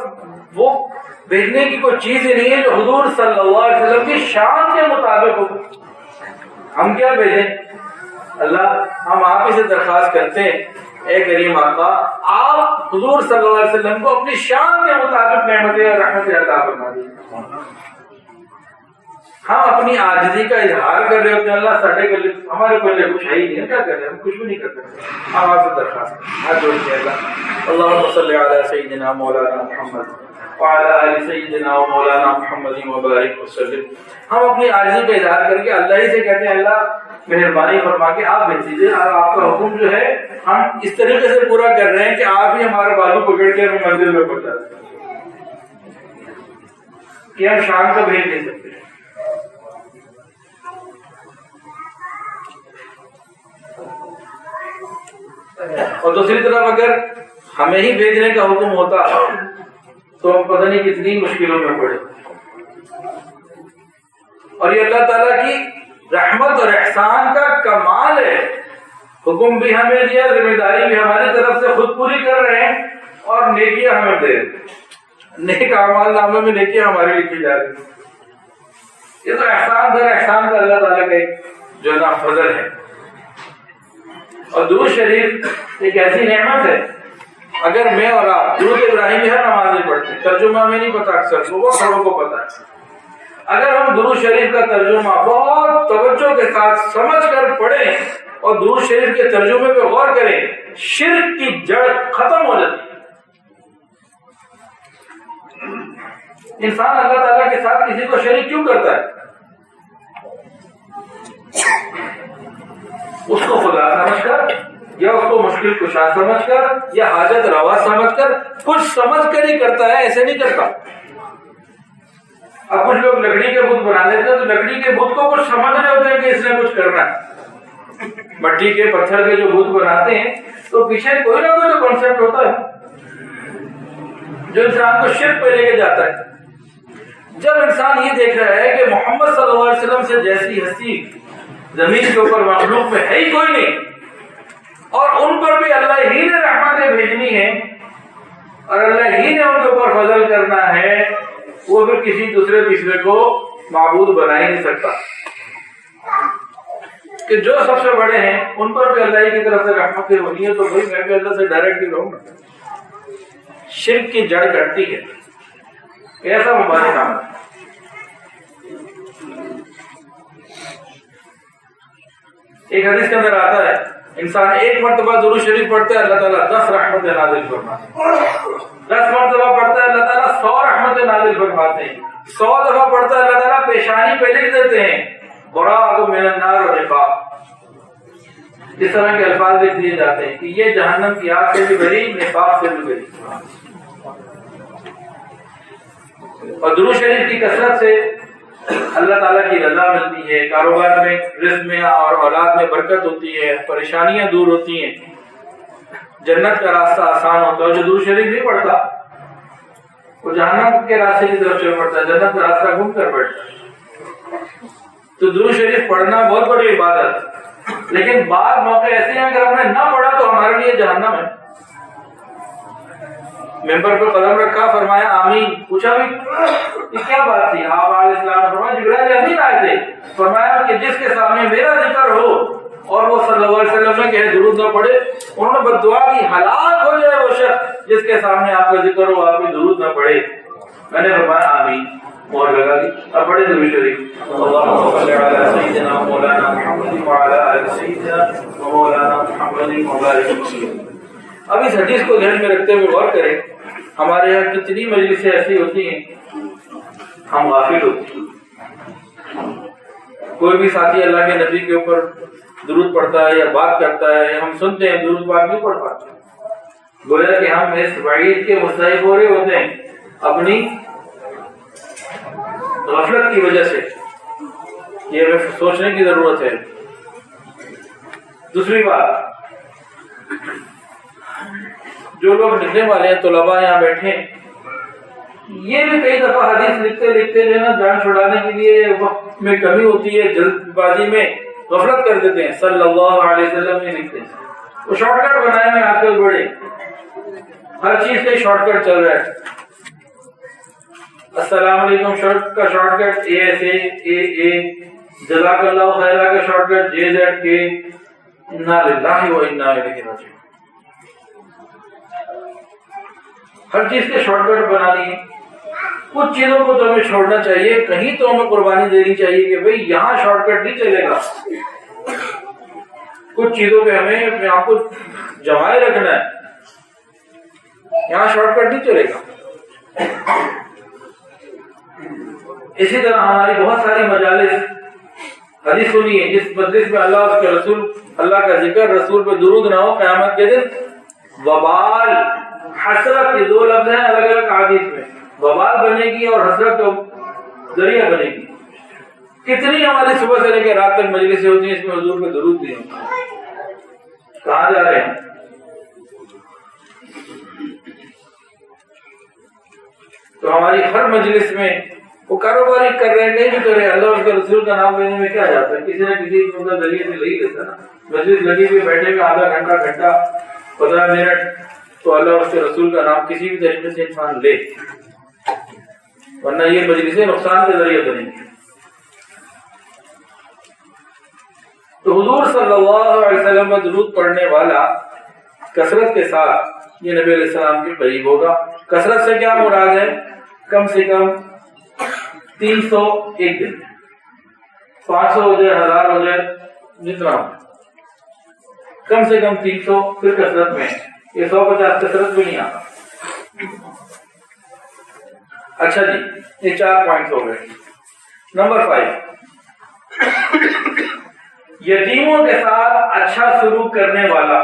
وہ بھیجنے کی کوئی چیز ہی نہیں ہے جو حضور صلی اللہ علیہ وسلم کی شان کے مطابق ہو. ہم کیا بھیجیں؟ اللہ ہم آپ ہی سے درخواست کرتے ہیں اے کریم آقا آپ حضور صلی اللہ علیہ وسلم کو اپنی شان کے مطابق نعمتیں اور رحمتیں عطا فرما دیجیے. ہم اپنی عاجزی کا اظہار کر رہے ہوتے ہیں اللہ ساڈے کے لیے، ہمارے کوئی کچھ ہے ہی نہیں، کیا کر رہے ہیں؟ ہم کچھ بھی نہیں کر سکتے. ہم آپ سے درخواست ہاتھ جوڑ کے اللہ اللہم صلی علی سیدنا مولانا محمد وعلی آل سیدنا مولانا محمد مبارک وسلم. ہم اپنی عاجزی کا اظہار کر کے اللہ ہی سے کہتے ہیں اللہ مہربانی فرما کے آپ بھیج دیجیے. اور آپ کا حکم جو ہے ہم اس طریقے سے پورا کر رہے ہیں کہ آپ ہی ہمارے بالوں پکڑ کے ہمیں منزل میں پہنچا دیں کہ ہم شام کو بھیج نہیں سکتے. اور دوسری طرف اگر ہمیں ہی بھیجنے کا حکم ہوتا تو ہم پتہ نہیں کتنی مشکلوں میں پڑے. اور یہ اللہ تعالیٰ کی رحمت اور احسان کا کمال ہے. حکم بھی ہمیں دیا, ذمہ داری بھی ہماری طرف سے خود پوری کر رہے ہیں, اور نیکیاں ہمیں دے رہے ہیں. نیک اعمال نامے میں نیکیاں ہماری لکھی جا رہی ہیں. یہ تو احسان در احسان کا اللہ تعالیٰ کا جو ہے نا فضل ہے. اور درود شریف ایک ایسی نعمت ہے, اگر میں اور آپ درود ابراہیمی ہر نماز میں پڑھتے ہیں, ترجمہ میں نہیں پتا, اکثر لوگوں کو پتا ہے. اگر ہم درود شریف کا ترجمہ بہت توجہ کے ساتھ سمجھ کر پڑھیں اور درود شریف کے ترجمے پہ غور کریں, شرک کی جڑ ختم ہو جاتی ہے. انسان اللہ تعالیٰ کے ساتھ کسی کو شریک کیوں کرتا ہے؟ اس کو خدا سمجھ کر, یا اس کو مشکل کشا سمجھ کر, یا حاجت روا سمجھ کر, کچھ سمجھ کر ہی کرتا ہے, ایسے نہیں کرتا. اب کچھ لوگ لکڑی کے بت بنا لیتے ہیں, تو لکڑی کے بت کو کچھ سمجھ رہے ہوتے ہیں کہ اس نے کچھ کرنا ہے. مٹی کے پتھر کے جو بت بناتے ہیں تو پیچھے کوئی نہ کوئی تو کانسیپٹ ہوتا ہے جو انسان کو شرک پہ لے کے جاتا ہے. جب انسان یہ دیکھ رہا ہے کہ محمد صلی اللہ علیہ وسلم سے جیسی ہستی زمین کے اوپر مخلوق میں ہے ہی کوئی نہیں, اور ان پر بھی اللہ ہی نے رحمتیں بھیجنی ہے, اور اللہ ہی نے ان کے اوپر فضل کرنا ہے, وہ پھر کسی دوسرے تیسرے کو معبود بنا ہی نہیں سکتا. کہ جو سب سے بڑے ہیں ان پر بھی اللہ کی طرف سے رحمتیں ہونی ہے, تو بھائی میں بھی اللہ سے ڈائریکٹ ہی رہوں گا. شرک کی جڑ کٹتی ہے, ایسا مبارک کام ہے. ایک حدیث کے اندر آتا ہے, انسان ایک مرتبہ درود شریف پڑھتا ہے, اللہ تعالیٰ 10 رحمتیں نازل فرماتے ہیں. 10 مرتبہ پڑھتا ہے, اللہ تعالیٰ 100 رحمتیں نازل فرماتے ہیں. 100 دفعہ پڑھتا ہے, اللہ تعالیٰ پیشانی پہ لکھ دیتے ہیں براءۃ من النار والنفاق. اس طرح کے الفاظ لکھ دیے جاتے ہیں کہ یہ جہنم کی آگ سے بھی بری, نفاق سے بھی بری. اور درود شریف کی کثرت سے اللہ تعالیٰ کی رضا ملتی ہے, کاروبار میں, رزق میں اور اولاد میں برکت ہوتی ہے, پریشانیاں دور ہوتی ہیں, جنت کا راستہ آسان ہوتا ہے. جو درود شریف نہیں پڑھتا وہ جہنم کے راستے کی طرف چل پڑتا ہے, جنت کا راستہ گھوم کر بیٹھتا ہے. تو درود شریف پڑھنا بہت بڑی عبادت ہے, لیکن بعض موقع ایسے ہیں اگر ہم نے نہ پڑھا تو ہمارے لیے جہنم ہے. ممبر پر قدم رکھا, فرمایا آمین. پوچھا بھی یہ کیا بات تھی؟ آپ علیہ السلام نے فرمایا جبرائیل امین آئے تھے, فرمایا کہ جس کے سامنے میرا ذکر ہو اور وہ صلی اللہ علیہ وسلم نے کہے درود نہ پڑھے, انہوں نے بد دعا کی, ہلاک ہو جائے وہ شخص جس کے سامنے آپ کا ذکر ہو, آپ بھی درود نہ پڑھے. میں نے فرمایا آمین, مہر لگا دی. اب پڑھے درود شریف. اللهم صل على سيدنا مولانا محمد وعلى ال سيدنا مولانا محمد وبارك وسلم. اب اس حدیث کو ذہن میں رکھتے ہوئے غور کریں, ہمارے یہاں کتنی مجلسیں ایسی ہوتی ہیں ہم غافل ہوتے ہیں. کوئی بھی ساتھی اللہ کے نبی کے اوپر درود پڑھتا ہے یا بات کرتا ہے, یا ہم سنتے ہیں درود پاک نہیں پڑھ پاتے, گویا کہ ہم اس وعید کے مستحق ہو رہے ہوتے ہیں اپنی غفلت کی وجہ سے. یہ ہمیں سوچنے کی ضرورت ہے. دوسری بات, جو لوگ لکھنے والے ہیں, طلباء یہاں بیٹھے ہیں, یہ بھی کئی دفعہ حدیث لکھتے لکھتے جو ہے نا جان چھڑانے کے لیے وقت میں کمی ہوتی ہے, جلد بازی میں غفلت کر دیتے ہیں. صلی اللہ علیہ وسلم نے لکھتے ہیں, وہ شارٹ کٹ بنائے ہیں آج کل بڑے, ہر چیز کا شارٹ کٹ چل رہا ہے. السلام علیکم کا شارٹ کٹ اے, جزاک اللہ خیرہ کا شارٹ کٹ JZK, انا للہ و انا الیہ راجعون. ہر چیز کے شارٹ کٹ بنا لیے. کچھ چیزوں کو تو ہمیں چھوڑنا چاہیے, کہیں تو ہمیں قربانی دینی چاہیے کہ بھئی یہاں شارٹ کٹ نہیں چلے گا. کچھ چیزوں پہ ہمیں اپنے آپ کو جمائے رکھنا ہے, یہاں شارٹ کٹ نہیں چلے گا. اسی طرح ہماری بہت ساری مجالس, حدیث سنی ہے, جس مجلس میں اللہ اور اس کے رسول, اللہ کا ذکر, رسول پہ درود نہ ہو, قیامت کے دن وبال, حسرت, یہ دو لفظ ہیں الگ الگ حدیث میں, وبال بنے گی اور حسرت کا ذریعہ بنے گی. کتنی ہماری صبح سے لے کے رات تک مجلسیں ہوتی ہیں, اس میں حضور پہ درود نہیں ہوتا. کہاں جا رہے ہیں؟ تو ہماری ہر مجلس میں وہ کاروباری کر رہے ہیں نہیں بھی کر رہے, اللہ اور اس کے رسول کا نام لینے میں کیا جاتا ہے, کسی نہ کسی ذریعے سے لے لیتا نا. مسجد لگی ہوئی بیٹھے ہوئے آدھا گھنٹہ 15 منٹ تو اللہ اور اس کے رسول کا نام کسی بھی طریقے سے انسان لے, ورنہ یہ مجلسیں نقصان کے ذریعے بنیں گی. تو حضور صلی اللہ علیہ وسلم میں درود پڑھنے والا کثرت کے ساتھ یہ نبی علیہ السلام کے قریب ہوگا. کثرت سے کیا مراد ہے؟ کم سے کم 300 ایک دن, 500 ہو جائے, 1000 ہو جائے, جتنا ہو, کم سے کم 300. پھر کثرت میں یہ 150 کثرت بھی نہیں آتا. اچھا جی, یہ 4 پوائنٹ ہو گئے. نمبر 5, یتیموں کے ساتھ اچھا سلوک کرنے والا.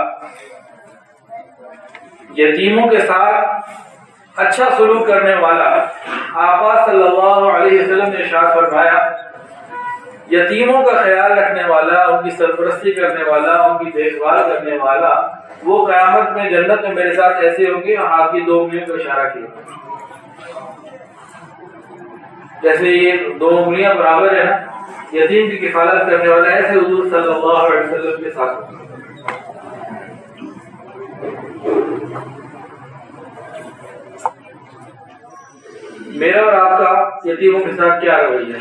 یتیموں کے ساتھ اچھا سلوک کرنے والا, آقا صلی اللہ علیہ وسلم نے ارشاد فرمایا, یتیموں کا خیال رکھنے والا, ان کی سرپرستی کرنے والا, ان کی دیکھ بھال کرنے والا, وہ قیامت میں جنت میں میرے ساتھ ایسے ہوں گے. آپ کی 2 انگلیوں کو اشارہ کیا, جیسے یہ 2 انگلیاں برابر ہیں نا, یتیم کی کفالت کرنے والا ایسے حضور صلی اللہ علیہ وسلم کے ساتھ. میرا اور آپ کا یتیموں کے ساتھ کیا رویہ ہے؟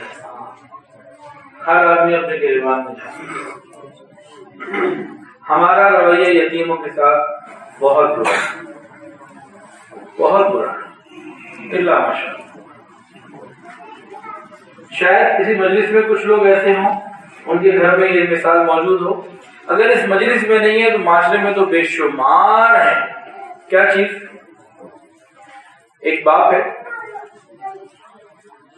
ہر آدمی اپنے گریبان میں جائے. ہمارا رویہ یتیموں کے ساتھ بہت برا, بہت برا, اللہ ماشاء. شاید کسی مجلس میں کچھ لوگ ایسے ہوں ان کے گھر میں یہ مثال موجود ہو, اگر اس مجلس میں نہیں ہے تو معاشرے میں تو بے شمار ہیں. کیا چیز؟ ایک باپ ہے,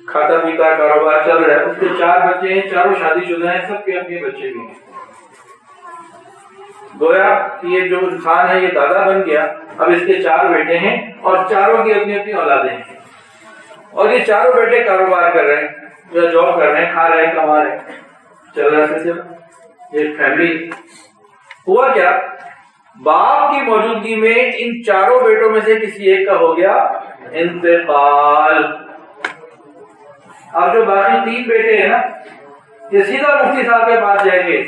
کھاتا پیتا کاروبار چل رہا ہے, اس کے 4 بچے ہیں, چاروں شادی شدہ ہیں, سب کے اپنے بچے بھی ہیں. گویا یہ جو انسان ہے یہ دادا بن گیا. اب اس کے 4 بیٹے ہیں اور چاروں کی اپنی اپنی اولادیں ہیں, اور یہ چاروں بیٹے کاروبار کر رہے ہیں یا جاب کر رہے ہیں, کھا رہے ہیں, کما رہے ہیں, چل رہا ہے. یہ فیملی ہوا کیا, باپ کی موجودگی میں ان چاروں بیٹوں میں سے کسی ایک کا ہو گیا انتقال. اب جو باقی 3 بیٹے ہیں نا, یہ سیدھا مفتی صاحب کے پاس جائیں گے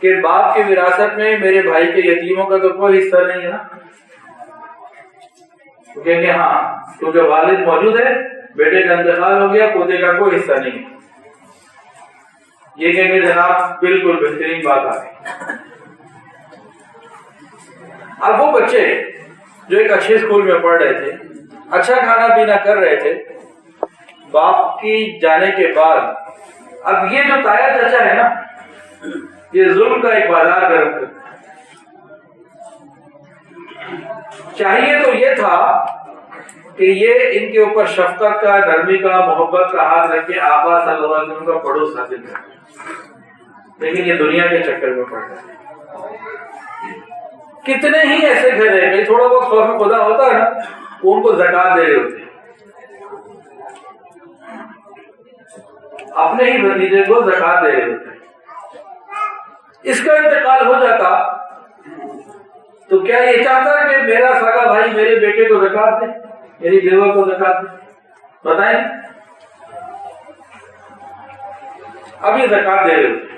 کہ باپ کی وراثت میں میرے بھائی کے یتیموں کا تو کوئی حصہ نہیں ہے نا. تو کہیں گے ہاں, کیونکہ والد موجود ہے, بیٹے کا انتقال ہو گیا, پوتے کا کوئی حصہ نہیں. یہ کہیں گے جناب بالکل بہترین بات آ گئی. اب وہ بچے جو ایک اچھے اسکول میں پڑھ رہے تھے, اچھا کھانا پینا کر رہے تھے, باپ کی جانے کے بعد اب یہ جو تایا چچا ہے نا, یہ ظلم کا ایک بازار گرم کرتا ہے. چاہیے تو یہ تھا کہ یہ ان کے اوپر شفقت کا, نرمی کا, محبت کا ہاتھ رکھ کے آقا صلی اللہ علیہ وسلم کا پڑوس حاصل کرتے, لیکن یہ دنیا کے چکر میں پڑ رہے ہیں. کتنے ہی ایسے گھر ہیں کہ تھوڑا بہت خوف خدا ہوتا ہے نا, وہ ان کو زکات دے رہے ہوتے ہیں, اپنے ہی بھتیجے کو زکات دے رہے ہوتے ہیں. اس کا انتقال ہو جاتا تو کیا یہ چاہتا ہے کہ میرا سگا بھائی میرے بیٹے کو زکات دے, میری بیوہ کو زکات دے؟ بتائیں. اب یہ زکات دے رہے ہوتے ہیں,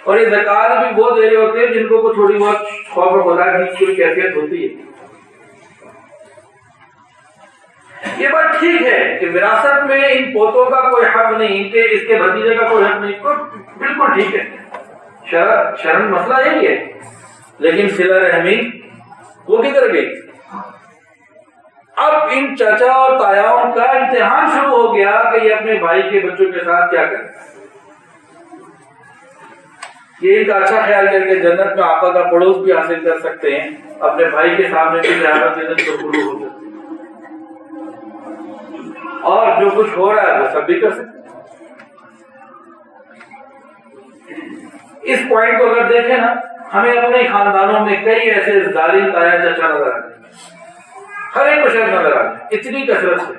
اور یہ زکات بھی وہ دے رہے ہوتے ہیں جن کو تھوڑی بہت خوف خدا کی کوئی کیفیت ہوتی ہے. یہ بات ٹھیک ہے کہ وراثت میں ان پوتوں کا کوئی حق نہیں, کہ اس کے بھتیجے کا کوئی حق نہیں, بالکل ٹھیک ہے, شرم مسئلہ یہی ہے. لیکن صلہ رحمی وہ کدھر گئی؟ اب ان چچا اور تایاؤں کا امتحان شروع ہو گیا کہ یہ اپنے بھائی کے بچوں کے ساتھ کیا کریں. یہ ان کا اچھا خیال کر کے جنت میں آقا کا پڑوس بھی حاصل کر سکتے ہیں, اپنے بھائی کے سامنے بھی جنت کو پورا ہو سکتے ہیں, اور جو کچھ ہو رہا ہے وہ سب بھی کر سکتے ہیں. اس پوائنٹ کو اگر دیکھیں نا, ہمیں اپنے خاندانوں میں کئی ایسے ظالم تایا چچا نظر آتے ہیں, ہر ایک کو شاید نظر آتے ہیں, اتنی کثرت سے.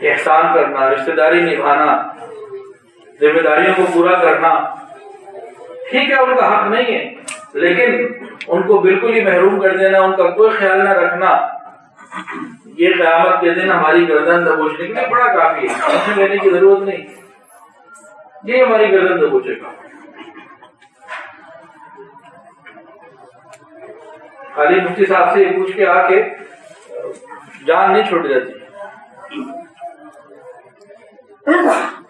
احسان کرنا, رشتہ داری نبھانا, ذمہ داریوں کو پورا کرنا, ٹھیک ہے ان کا حق نہیں ہے, لیکن ان کو بالکل ہی محروم کر دینا، ان کا کوئی خیال نہ رکھنا، یہ قیامت کے دن ہماری گردن دبوچنے کے لیے بڑا کافی ہے، ٹینشن لینے کی ضرورت نہیں، یہ ہماری گردن دبوچے گا۔ خالی مفتی صاحب سے یہ پوچھ کے آ کے جان نہیں چھوٹ جاتی،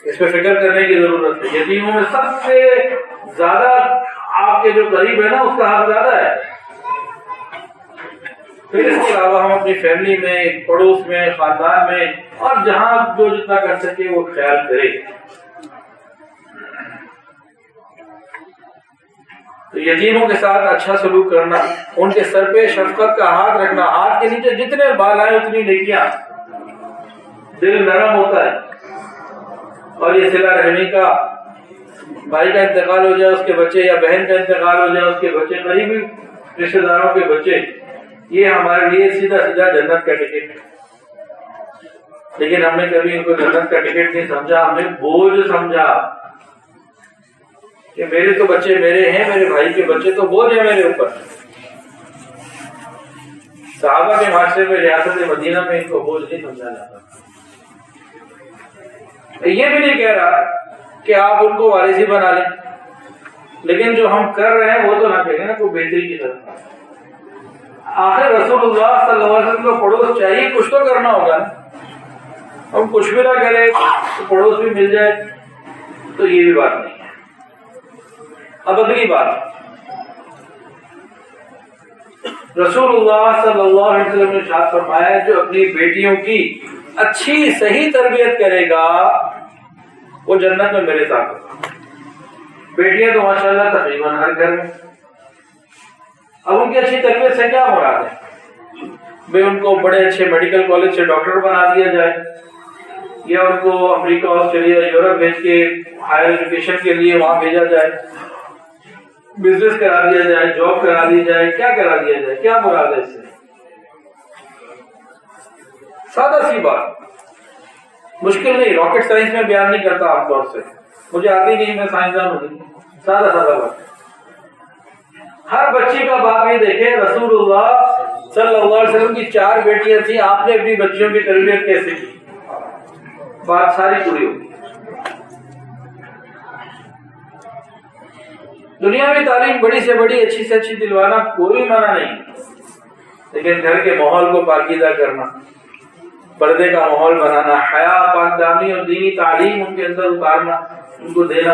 اس پہ فکر کرنے کی ضرورت ہے۔ یتیموں میں سب سے زیادہ آپ کے جو قریب ہے نا، اس کا حق زیادہ ہے۔ پھر اس کے علاوہ ہم اپنی فیملی میں، پڑوس میں، خاندان میں، اور جہاں جو جتنا کر سکے وہ خیال کرے۔ تو یتیموں کے ساتھ اچھا سلوک کرنا، ان کے سر پہ شفقت کا ہاتھ رکھنا، ہاتھ کے نیچے جتنے بال آئے اتنی نیکیاں، دل نرم ہوتا ہے۔ اور یہ صلہ رحمی کا، بھائی کا انتقال ہو جائے اس کے بچے، یا بہن کا انتقال ہو جائے اس کے بچے، قریبی رشتے داروں کے بچے، یہ ہمارے لیے سیدھا سیدھا جنت کا ٹکٹ ہے۔ لیکن ہم نے کبھی ان کو جنت کا ٹکٹ نہیں سمجھا، ہم نے بوجھ سمجھا کہ میرے تو بچے میرے ہیں، میرے بھائی کے بچے تو بوجھ ہیں میرے اوپر۔ صحابہ کے معاشرے میں، ریاست مدینہ میں ان کو بوجھ نہیں سمجھا جاتا۔ یہ بھی نہیں کہہ رہا کہ آپ ان کو وارث ہی بنا لیں، لیکن جو ہم کر رہے ہیں وہ تو نہ کہیں نا کوئی بہتری کی طرف۔ آخر رسول اللہ صلی اللہ علیہ وسلم کو پڑوس چاہیے، کچھ تو کرنا ہوگا نا۔ ہم کچھ بھی نہ کریں تو پڑوس بھی مل جائے تو یہ بھی بات نہیں ہے۔ اب اگلی بات، رسول اللہ صلی اللہ علیہ وسلم نے ارشاد فرمایا جو اپنی بیٹیوں کی اچھی صحیح تربیت کرے گا وہ جنت میں میرے ساتھ ہوگا۔ بیٹیاں تو ماشاءاللہ تقریباً ہر گھر میں۔ اب ان کی اچھی تربیت سے کیا مراد ہے؟ بھئی ان کو بڑے اچھے میڈیکل کالج سے ڈاکٹر بنا دیا جائے، یا ان کو امریکہ، آسٹریلیا، یورپ بھیج کے ہائر ایجوکیشن کے لیے وہاں بھیجا جائے، بزنس کرا دیا جائے، جاب کرا دی جائے، کیا کرا دیا جائے؟ کیا مراد ہے اس سے؟ سادہ سی بات، مشکل نہیں، راکٹ سائنس میں بیان نہیں کرتا عام طور سے، مجھے آتی نہیں، میں سائنسدان ہوں، سادہ سادہ بات۔ ہر بچی کا باپ یہ دیکھے رسول اللہ صلی اللہ علیہ وسلم کی 4 بیٹیاں تھیں، آپ نے اپنی بچیوں کی تربیت کیسے کی؟ بات ساری پوری ہوگی۔ دنیاوی تعلیم بڑی سے بڑی، اچھی سے اچھی دلوانا کوئی منع نہیں، لیکن گھر کے ماحول کو پاکیزہ کرنا، پردے کا ماحول بنانا، حیا، پاک دامنی اور دینی تعلیم ان کے اندر اتارنا، ان کو دینا۔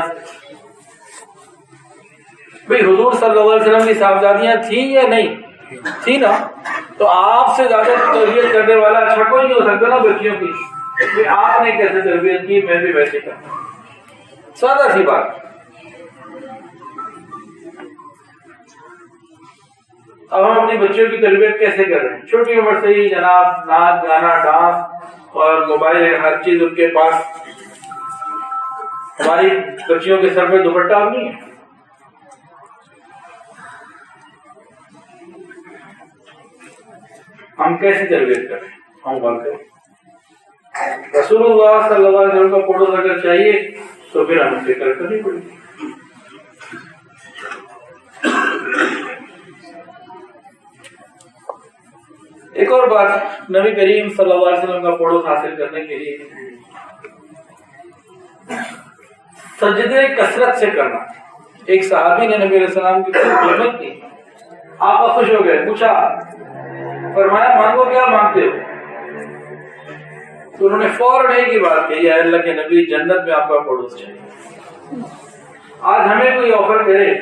بھئی حضور صلی اللہ علیہ وسلم کی صاحبزادیاں تھیں یا نہیں تھی نا، تو آپ سے زیادہ تربیت کرنے والا اچھا کوئی نہیں ہو سکتا نا بچیوں کی۔ کہ آپ نے کیسے تربیت کی، میں بھی ویسے کروں، سادہ سی بات۔ اب ہم اپنی بچیوں کی تربیت کیسے کر رہے ہیں؟ چھوٹی عمر سے ہی جناب ناچ گانا، ڈانس اور موبائل، ہر چیز ان کے پاس۔ ہماری بچیوں کے سر پہ دوپٹہ نہیں ہے۔ ہم کیسے تربیت کر رہے ہیں؟ ہم بات کریں۔ رسول اللہ صلی اللہ علیہ وسلم کا پڑوس اگر چاہیے تو پھر ہمیں فکر کرنی پڑے گی۔ ایک اور بات، نبی کریم صلی اللہ علیہ وسلم کا پڑوس حاصل کرنے کے لیے سجدے کثرت سے کرنا۔ ایک صحابی نے نبی علیہ السلام کی خدمت کی، آپ خوش ہو گئے، پوچھا، فرمایا مانگو کیا مانگتے ہو؟ تو انہوں نے فوراً ایک ہی بات کہی، اے اللہ کے نبی جنت میں آپ کا پڑوس چاہیے۔ آج ہمیں کوئی آفر کرے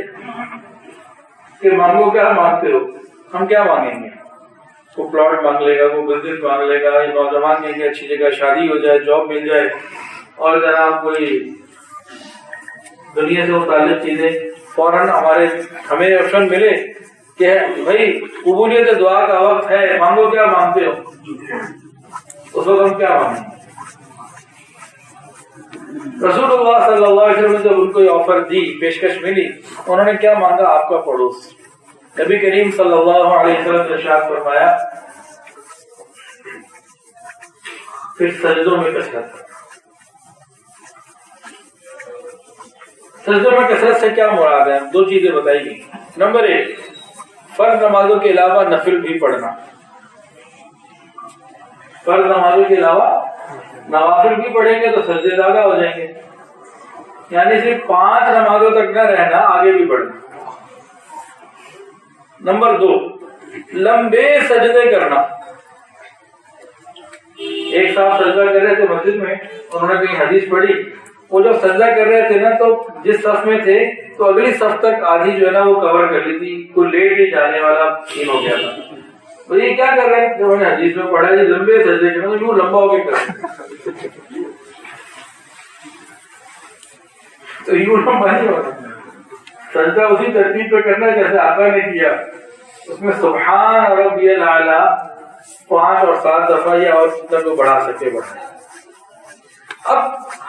کہ مانگو کیا مانگتے ہو، ہم کیا مانگیں گے؟ کوئی پلاٹ مانگ لے گا، کوئی بزنس مانگ لے گا، یہ نوجوان کہیں گے اچھی جگہ شادی ہو جائے، جاب مل جائے، اور جناب کوئی دنیا سے متعلق چیزیں فوراً ہمیں آپشن ملے کہ بھائی قبولیت دعا کا وقت ہے، مانگو کیا مانگتے ہو، اس وقت ہم کیا مانگیں؟ رسول اللہ صلی اللہ علیہ وسلم نے جب ان کو یہ آفر دی، پیشکش ملی، انہوں نے کیا مانگا؟ آپ کا پڑوس۔ نبی کریم صلی اللہ علیہ وسلم نے ارشاد فرمایا پھر سجدوں میں کثرت۔ سجدوں میں کثرت سے کیا مراد ہے؟ 2 چیزیں بتائی گئی۔ نمبر 1، فرض نمازوں کے علاوہ نفل بھی پڑھنا، فرض نمازوں کے علاوہ نوافل بھی پڑھیں گے تو سجدے زیادہ ہو جائیں گے، یعنی صرف 5 نمازوں تک نہ رہنا، آگے بھی بڑھنا۔ نمبر 2، لمبے سجدے کرنا۔ ایک صاحب سجدہ کر رہے تھے مسجد میں، انہوں نے کہیں حدیث پڑھی، وہ جب سجدہ کر رہے تھے نا تو جس صف میں تھے تو اگلی صف تک آدھی جو ہے نا وہ کور کر لی تھی، کوئی لیٹ ہی جانے والا سین ہو گیا تھا۔ تو یہ کیا کر رہے ہیں؟ جو میں نے حدیث میں پڑھا ہے لمبے سجدے کرنا، یوں لمبا ہو کے کرنا، تو یوں لمبا نہیں ہوتا، سجدہ اسی ترتیب پہ کرنا جیسے آقا نے کیا، اس میں سبحان ربی الاعلیٰ 5 اور 7 دفعہ یا اور جتنا کو بڑھا سکے بڑھائیں۔ اب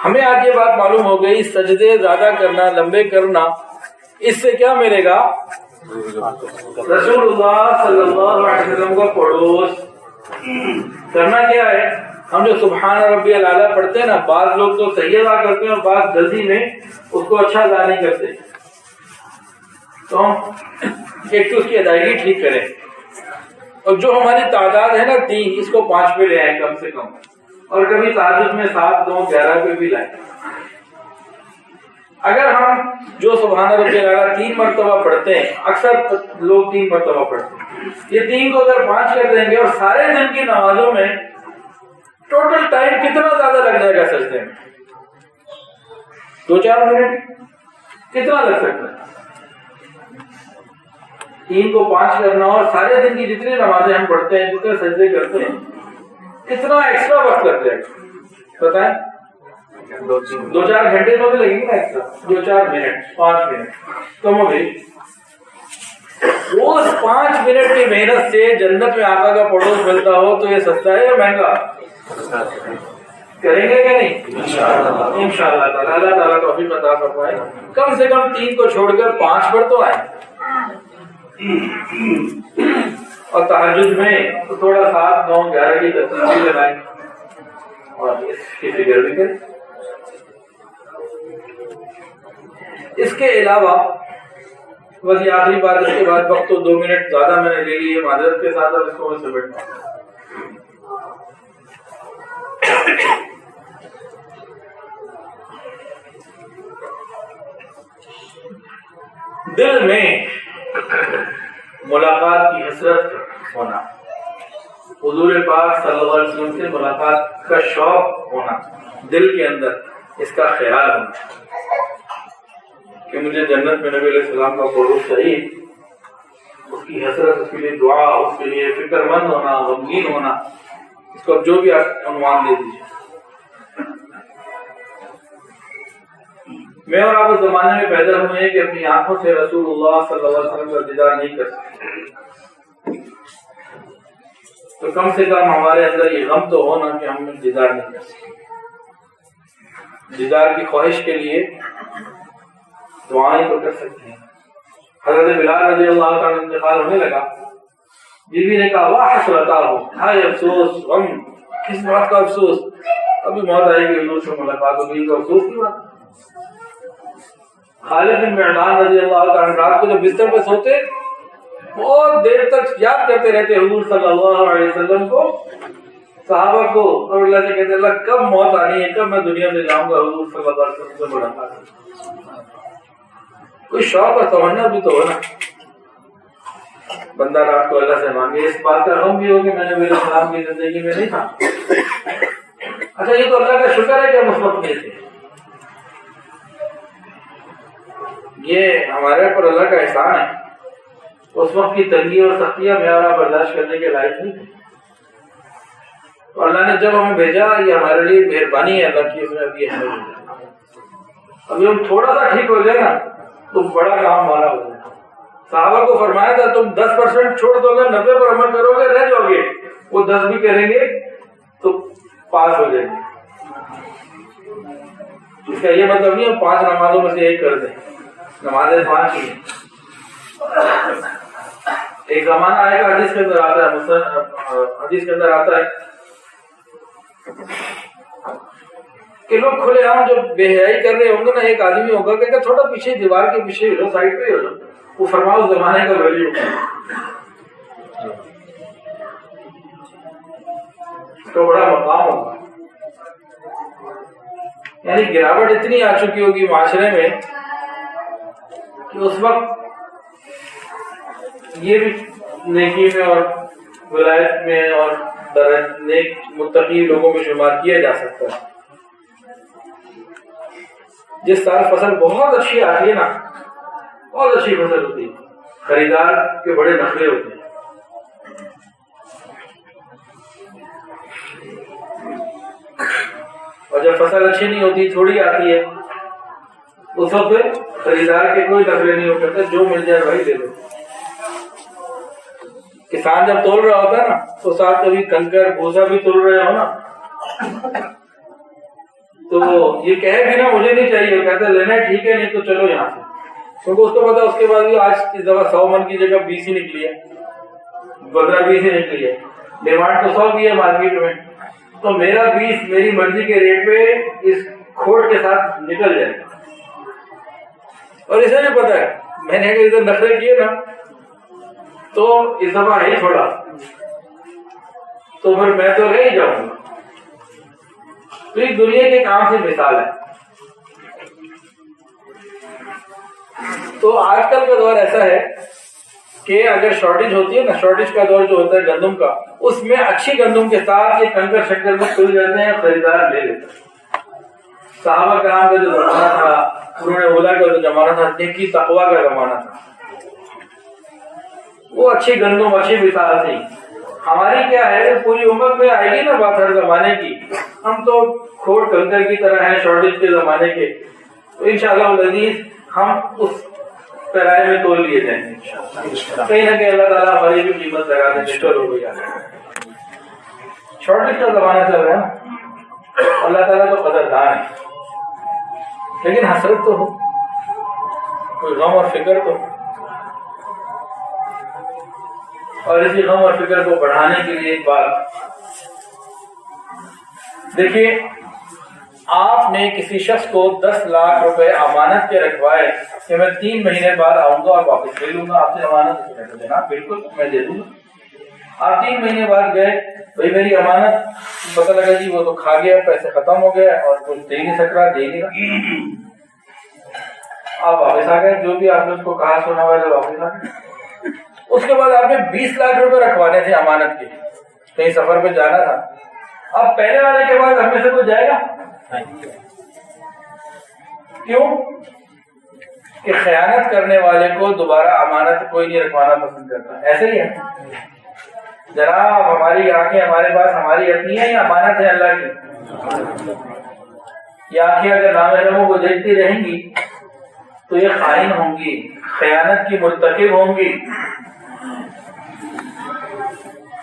ہمیں آج یہ بات معلوم ہو گئی، سجدے زیادہ کرنا، لمبے کرنا، اس سے کیا ملے گا؟ رسول اللہ صلی اللہ علیہ وسلم کا پڑوس۔ کرنا کیا ہے؟ ہم جو سبحان ربی الاعلیٰ پڑھتے ہیں نا، بعض لوگ تو صحیح ادا کرتے ہیں اور بعض جلدی میں اس کو اچھا ادا نہیں کرتے، تو ہم ایک تو اس کی ادائیگی ٹھیک کریں، اور جو ہماری تعداد ہے نا 3، اس کو 5 پہ لے آئیں کم سے کم، اور کبھی تہجد میں 7، 9، 11 پہ بھی لائیں۔ اگر ہم جو سبحان ربی الاعلیٰ 3 مرتبہ پڑھتے ہیں، اکثر لوگ 3 مرتبہ پڑھتے ہیں، یہ 3 کو اگر 5 کر دیں گے اور سارے دن کی نمازوں میں ٹوٹل ٹائم کتنا زیادہ لگ جائے گا سجدے میں؟ 2-4 منٹ کتنا لگ سکتا ہے؟ 3 کو 5 کرنا اور سارے دن کی جتنی نمازیں ہم پڑھتے ہیں، جتنے سجدے کرتے ہیں، کتنا ایکسٹرا وقت لگ جائے گا بتائیں؟ 2-4 گھنٹے تو بھی لگیں گے نا ایکسٹرا، 2-4 منٹ، 5 منٹ کم ہو گئی۔ روز 5 منٹ کی محنت سے جنت میں آقا کا پڑوس ملتا ہو تو یہ سستا ہے یا مہنگا؟ کریں گے کہ نہیں؟ انشاءاللہ تعالیٰ، اللہ تعالیٰ توفیق عطا فرمائے، کم سے کم 3 کو چھوڑ کر 5 پر تو آئے، اور تہجد میں تو تھوڑا 7، 9، 11 کی ترتیب بھی لگائیں اور اس کی فکر بھی کریں۔ اس کے علاوہ بس یہ آخری بات، اس کے بعد وقت تو 2 منٹ زیادہ میں نے لے لی ہے معذرت کے ساتھ، اب اس کو میں سمیٹتا ہوں۔ دل میں ملاقات کی حسرت ہونا، حضور پاک صلی اللہ علیہ وسلم سے ملاقات کا شوق ہونا، دل کے اندر اس کا خیال ہونا کہ مجھے جنت میں نبی علیہ السلام کا پڑوس چاہیے، اس کی حسرت، اس کے لیے دعا، اس کے لیے فکر مند ہونا، غمگین ہونا، اس کو جو بھی آپ عنوان دے دیجیے۔ میں اور آپ اس زمانے میں پیدا ہوئے ہیں کہ اپنی آنکھوں سے رسول اللہ صلی اللہ علیہ وسلم کا دیدار نہیں کر سکتے، تو کم سے کم ہمارے اندر یہ غم تو ہونا کہ ہم دیدار نہیں کر سکتے۔ دیدار کی خواہش کے لیے دعائیں تو کر سکتے ہیں۔ حضرت بلال رضی اللہ عنہ کا انتقال ہونے لگا، بیوی نے کہا واہ حسرتا ہو، ہائے افسوس، غم، کس بات کا افسوس؟ ابھی موت آئے گی، حضور سے ملاقات ہوگی، تو افسوس کی بات۔ خالد بن معدان رضی اللہ عنہ رات کو جب بستر پہ سوتے بہت دیر تک یاد کرتے رہتے حضور صلی اللہ علیہ وسلم کو، صحابہ کو، اور اللہ سے کہتے اللہ کب موت آنی ہے، کب میں دنیا سے جاؤں گا، حضور صلی اللہ علیہ وسلم سے ملاقات۔ کوئی شوق اور تمنا بھی تو ہو نا، بندہ رات کو اللہ سے مانگے، اس بات کا غم بھی ہو کہ میں نے میرے اسلام کی زندگی میں نہیں تھا۔ اچھا یہ تو اللہ کا شکر ہے کہ ہم اس وقت نہیں تھے، یہ ہمارے پر اللہ کا احسان ہے۔ اس وقت کی تنگی اور سختیاں میں اور آپ برداشت کرنے کے لائق نہیں تھے، تو اللہ نے جب ہمیں بھیجا، یہ ہمارے لیے مہربانی ہے اللہ کی، اس نے ابھی ہمیں بھیجا۔ ابھی ہم تھوڑا سا ٹھیک ہو جائے نا تو بڑا کام ہمارا ہو جائے۔ صحابہ کو فرمایا تھا تم 10% چھوڑ دو گے، 90 پر عمل کرو گے، رہ جاؤ گے، وہ 10 بھی کریں گے تو پاس ہو جائیں گے۔ اس کا یہ مطلب نہیں ہم 5 نمازوں میں سے ایک کر دیں، نمازیں 5 ہی ہیں۔ ایک زمانہ آئے گا، حدیث کے اندر آتا ہے، حدیث کے اندر آتا ہے کہ لوگ کھلے عام جو بے حیائی کر رہے ہوں گے نا، ایک آدمی ہوگا کہ تھوڑا پیچھے دیوار کے پیچھے ہو جاؤ، سائڈ پہ ہو جاؤ، وہ فرماؤ زمانے کا ویلیو تو بڑا مقام ہوگا. یعنی گراوٹ اتنی آ چکی ہوگی معاشرے میں کہ اس وقت یہ بھی نیکی میں اور ولایت میں اور نیک متقی لوگوں میں شمار کیا جا سکتا ہے. جس سال فصل بہت اچھی آتی ہے نا، بہت اچھی فصل ہوتی ہے، خریدار کے بڑے نخرے ہوتے ہیں. اور جب فصل اچھی نہیں ہوتی، تھوڑی آتی ہے، اس وقت خریدار کے کوئی نخرے نہیں ہوتے، جو مل جائے وہی دے دو. کسان جب تول رہا ہوتا ہے نا تو ساتھ کبھی کنکر بھوسا بھی تول رہے ہو نا، تو یہ کہے بھی نا مجھے نہیں چاہیے، کہتا ہے لینا ہے ٹھیک ہے، نہیں تو چلو یہاں سے، کیونکہ اس کو پتا اس کے بعد بھی آج اس دفعہ 100 من کی جگہ 20 ہی نکلی ہے، 15-20 ہی نکلی ہے، ڈیمانڈ تو 100 کی ہے مارکیٹ میں، تو میرا 20 میری مرضی کے ریٹ پہ اس کھوٹ کے ساتھ نکل جائے گا. اور اسے بھی پتا ہے میں نے اگر ادھر نخرے کیے نا تو اس دفعہ ہے ہی تھوڑا، تو پھر میں تو رہ ہی جاؤں گا. تو یہ دنیا کے کام سے مثال ہے. تو آج کل کا دور ایسا ہے کہ اگر شارٹیج ہوتی ہے نا، شارٹیج کا دور جو ہوتا ہے گندم کا، اس میں اچھی گندم کے ساتھ یہ کنکر شکر میں کھل جاتے ہیں، خریدار لے لیتے ہیں. صحابہ کرام کا جو زمانہ تھا، قرون اولیٰ کا جو زمانہ تھا، نیکی تقویٰ کا زمانہ تھا، وہ اچھی گندم اچھی مثال تھی. ہماری کیا ہے، پوری امت میں آئے گی نا بات ہر زمانے کی، ہم تو کھوٹ کنکر کی طرح ہیں شارٹیج کے زمانے کے. تو انشاءاللہ العزیز ہم اس پیرائے میں تول لیے جائیں گے کہیں نہ کہیں. اللہ تعالیٰ ہماری بھی قیمت لگا دیں گے. چلو ہو جائے شارٹیج کا زمانہ چل رہا ہے نا، اللہ تعالیٰ تو قدردان ہے، لیکن حسرت تو ہو، کوئی غم اور فکر تو. اور اسی غم اور فکر کو بڑھانے کے لیے ایک بات دیکھیے، آپ نے کسی شخص کو 10 لاکھ روپے امانت کے رکھوائے کہ میں 3 مہینے بعد آؤں گا اور واپس لے لوں گا آپ سے امانت. جناب بالکل میں دے دوں گا. آپ 3 مہینے بعد گئے، بھائی میری امانت، پتہ لگا جی وہ تو کھا گیا، پیسے ختم ہو گئے اور کچھ دے نہیں سک رہا، دے نہیں رہا. آپ واپس آ گئے، جو بھی آپ نے اس کو کہا سنا ہوا ہے واپس آ گئے. اس کے بعد آپ نے 20 لاکھ روپے رکھوانے تھے امانت کے، کہیں سفر پہ جانا تھا. اب پہلے والے کے بعد ہم میں سے کوئی جائے گا؟ کیوں؟ کہ خیانت کرنے والے کو دوبارہ امانت کوئی نہیں رکھوانا پسند کرتا. ایسے ہی ہے جناب، ہماری آنکھیں ہمارے پاس ہماری اپنی ہیں یا امانت ہے اللہ کی؟ یہ آنکھیں اگر نامحرموں کو دیکھتی رہیں گی تو یہ خائن ہوں گی، خیانت کی مرتکب ہوں گی.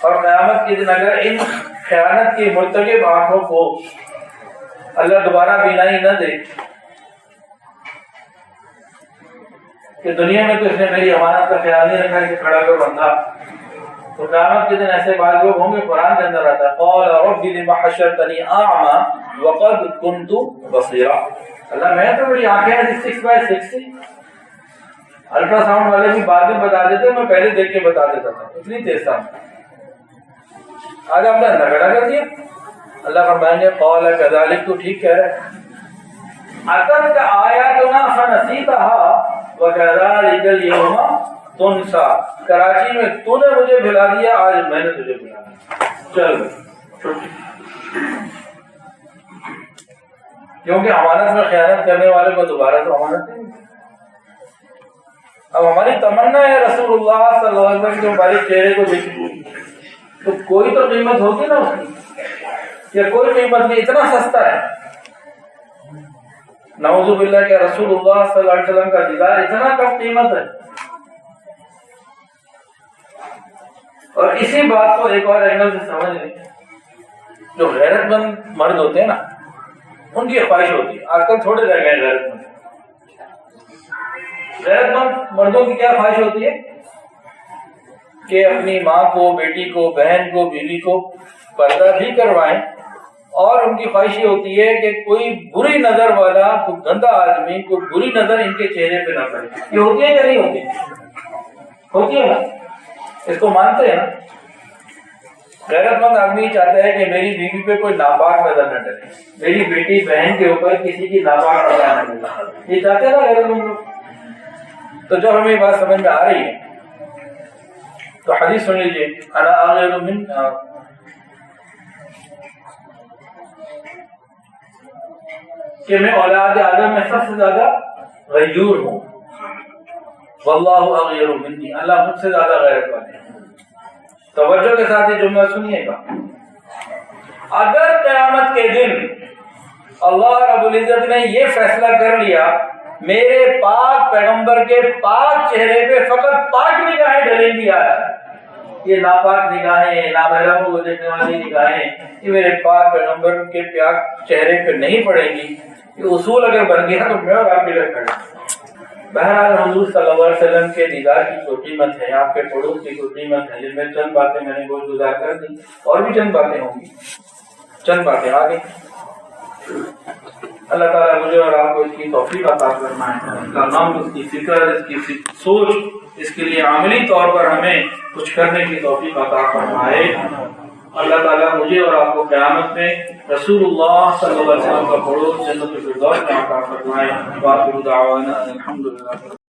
اور قیامت کے دن اگر ان خیانت کی مرتکب آنکھوں کو اللہ دوبارہ بینائی نہ دے کہ دنیا میں تو اس نے میری امانت کا خیال نہیں رکھا کہ کھڑا کر بندہ، تو قیامت کے دن ایسے بعض لوگ ہوں گے. قرآن کے اندر آتا ہے قال رب لم حشرتنی اعمی وقد كنت بصیرا. اللہ میں تو میری آنکھیں 6x6 الٹرا ساؤنڈ والے بھی بعد میں بتا دیتے، میں پہلے دیکھ کے بتا دیتا تھا، اتنی تیز تھا. آج آپ نے نگڑا کر دیا. اللہ فرمائیں گے قال كذلك، تو ٹھیک کہہ رہا ہے. اتتك آیاتنا فنسیتها وكذلك اليوم تنسى. کراچی میں تو نے مجھے بھلا دیا، آج میں نے تجھے بھلا دیا. چل کیونکہ امانت میں خیانت کرنے والے کو دوبارہ تو امانت نہیں. اب ہماری تمنا ہے رسول اللہ صلی اللہ علیہ وسلم کے مبارک چہرے کو دیکھیں تو کوئی تو قیمت ہوگی نا اس کی، یا کوئی قیمت نہیں، اتنا سستا ہے. نعوذ باللہ کہ رسول اللہ صلی اللہ علیہ وسلم کا دیدار اتنا کم قیمت ہے. اور اسی بات کو ایک اور اینگل سے سمجھ لیں، جو غیرت مند مرد ہوتے ہیں نا ان کی خواہش ہوتی ہے، آج کل تھوڑے رہ گئے غیرت مند. غیرت مند مردوں کی کیا خواہش ہوتی ہے کہ اپنی ماں کو، بیٹی کو، بہن کو، بیوی کو پردہ بھی کروائیں، اور ان کی خواہش یہ ہوتی ہے کہ کوئی بری نظر والا، کوئی گندا آدمی، کوئی بری نظر ان کے چہرے پہ نہ پڑے. یہ ہوتی ہے یا نہیں ہوتی؟ ہوتی ہے نا, اس کو مانتے ہیں نا. غیرت مند آدمی چاہتا ہے کہ میری بیوی پہ کوئی ناپاک نظر نہ ڈالے, میری بیٹی بہن کے اوپر کسی کی ناپاک نظر نہ ڈالے, یہ چاہتے ہیں نا غیرت مند لوگ. تو جب ہمیں یہ بات سمجھ میں آ رہی ہے تو حدیث سن لیجیے. انا اغیر من کہ میں اولاد آدم میں سب سے زیادہ غیور ہوں. واللہ اغیر منی, اللہ مجھ سے زیادہ غیرت والے ہیں. توجہ کے ساتھ یہ جملہ سنیے گا. اگر قیامت کے دن اللہ رب العزت نے یہ فیصلہ کر لیا میرے پاک پیغمبر کے پاک چہرے پہ فقط پاک نگاہیں ڈلیں گی, یہ ناپاک نگاہیں, نامحرموں کو دیکھنے والی نگاہیں یہ میرے پاک پیغمبر کے پاک چہرے پہ نہیں پڑیں گی, یہ اصول اگر بن گیا تو میں اور آپ کے لیے کھڑا. بہرحال حضور صلی اللہ علیہ وسلم کے دیدار کی کوئی قیمت ہے, آپ کے پڑوس کی کوئی قیمت ہے, جن میں چند باتیں میں نے بہت گزار کر دی, اور بھی چند باتیں ہوں گی, چند باتیں آگے. اللہ تعالیٰ مجھے اور آپ کو اس کی توفیق عطا فرمائے, اس کا نام, اس کی فکر, اس کی سوچ, اس کے لیے عملی طور پر ہمیں کچھ کرنے کی توفیق عطا فرمائے. اللہ تعالیٰ مجھے اور آپ کو قیامت میں رسول اللہ صلی اللہ علیہ وسلم کا پڑوس جنت الفردوس میں عطا فرمائے. وآخر دعوانا الحمدللہ.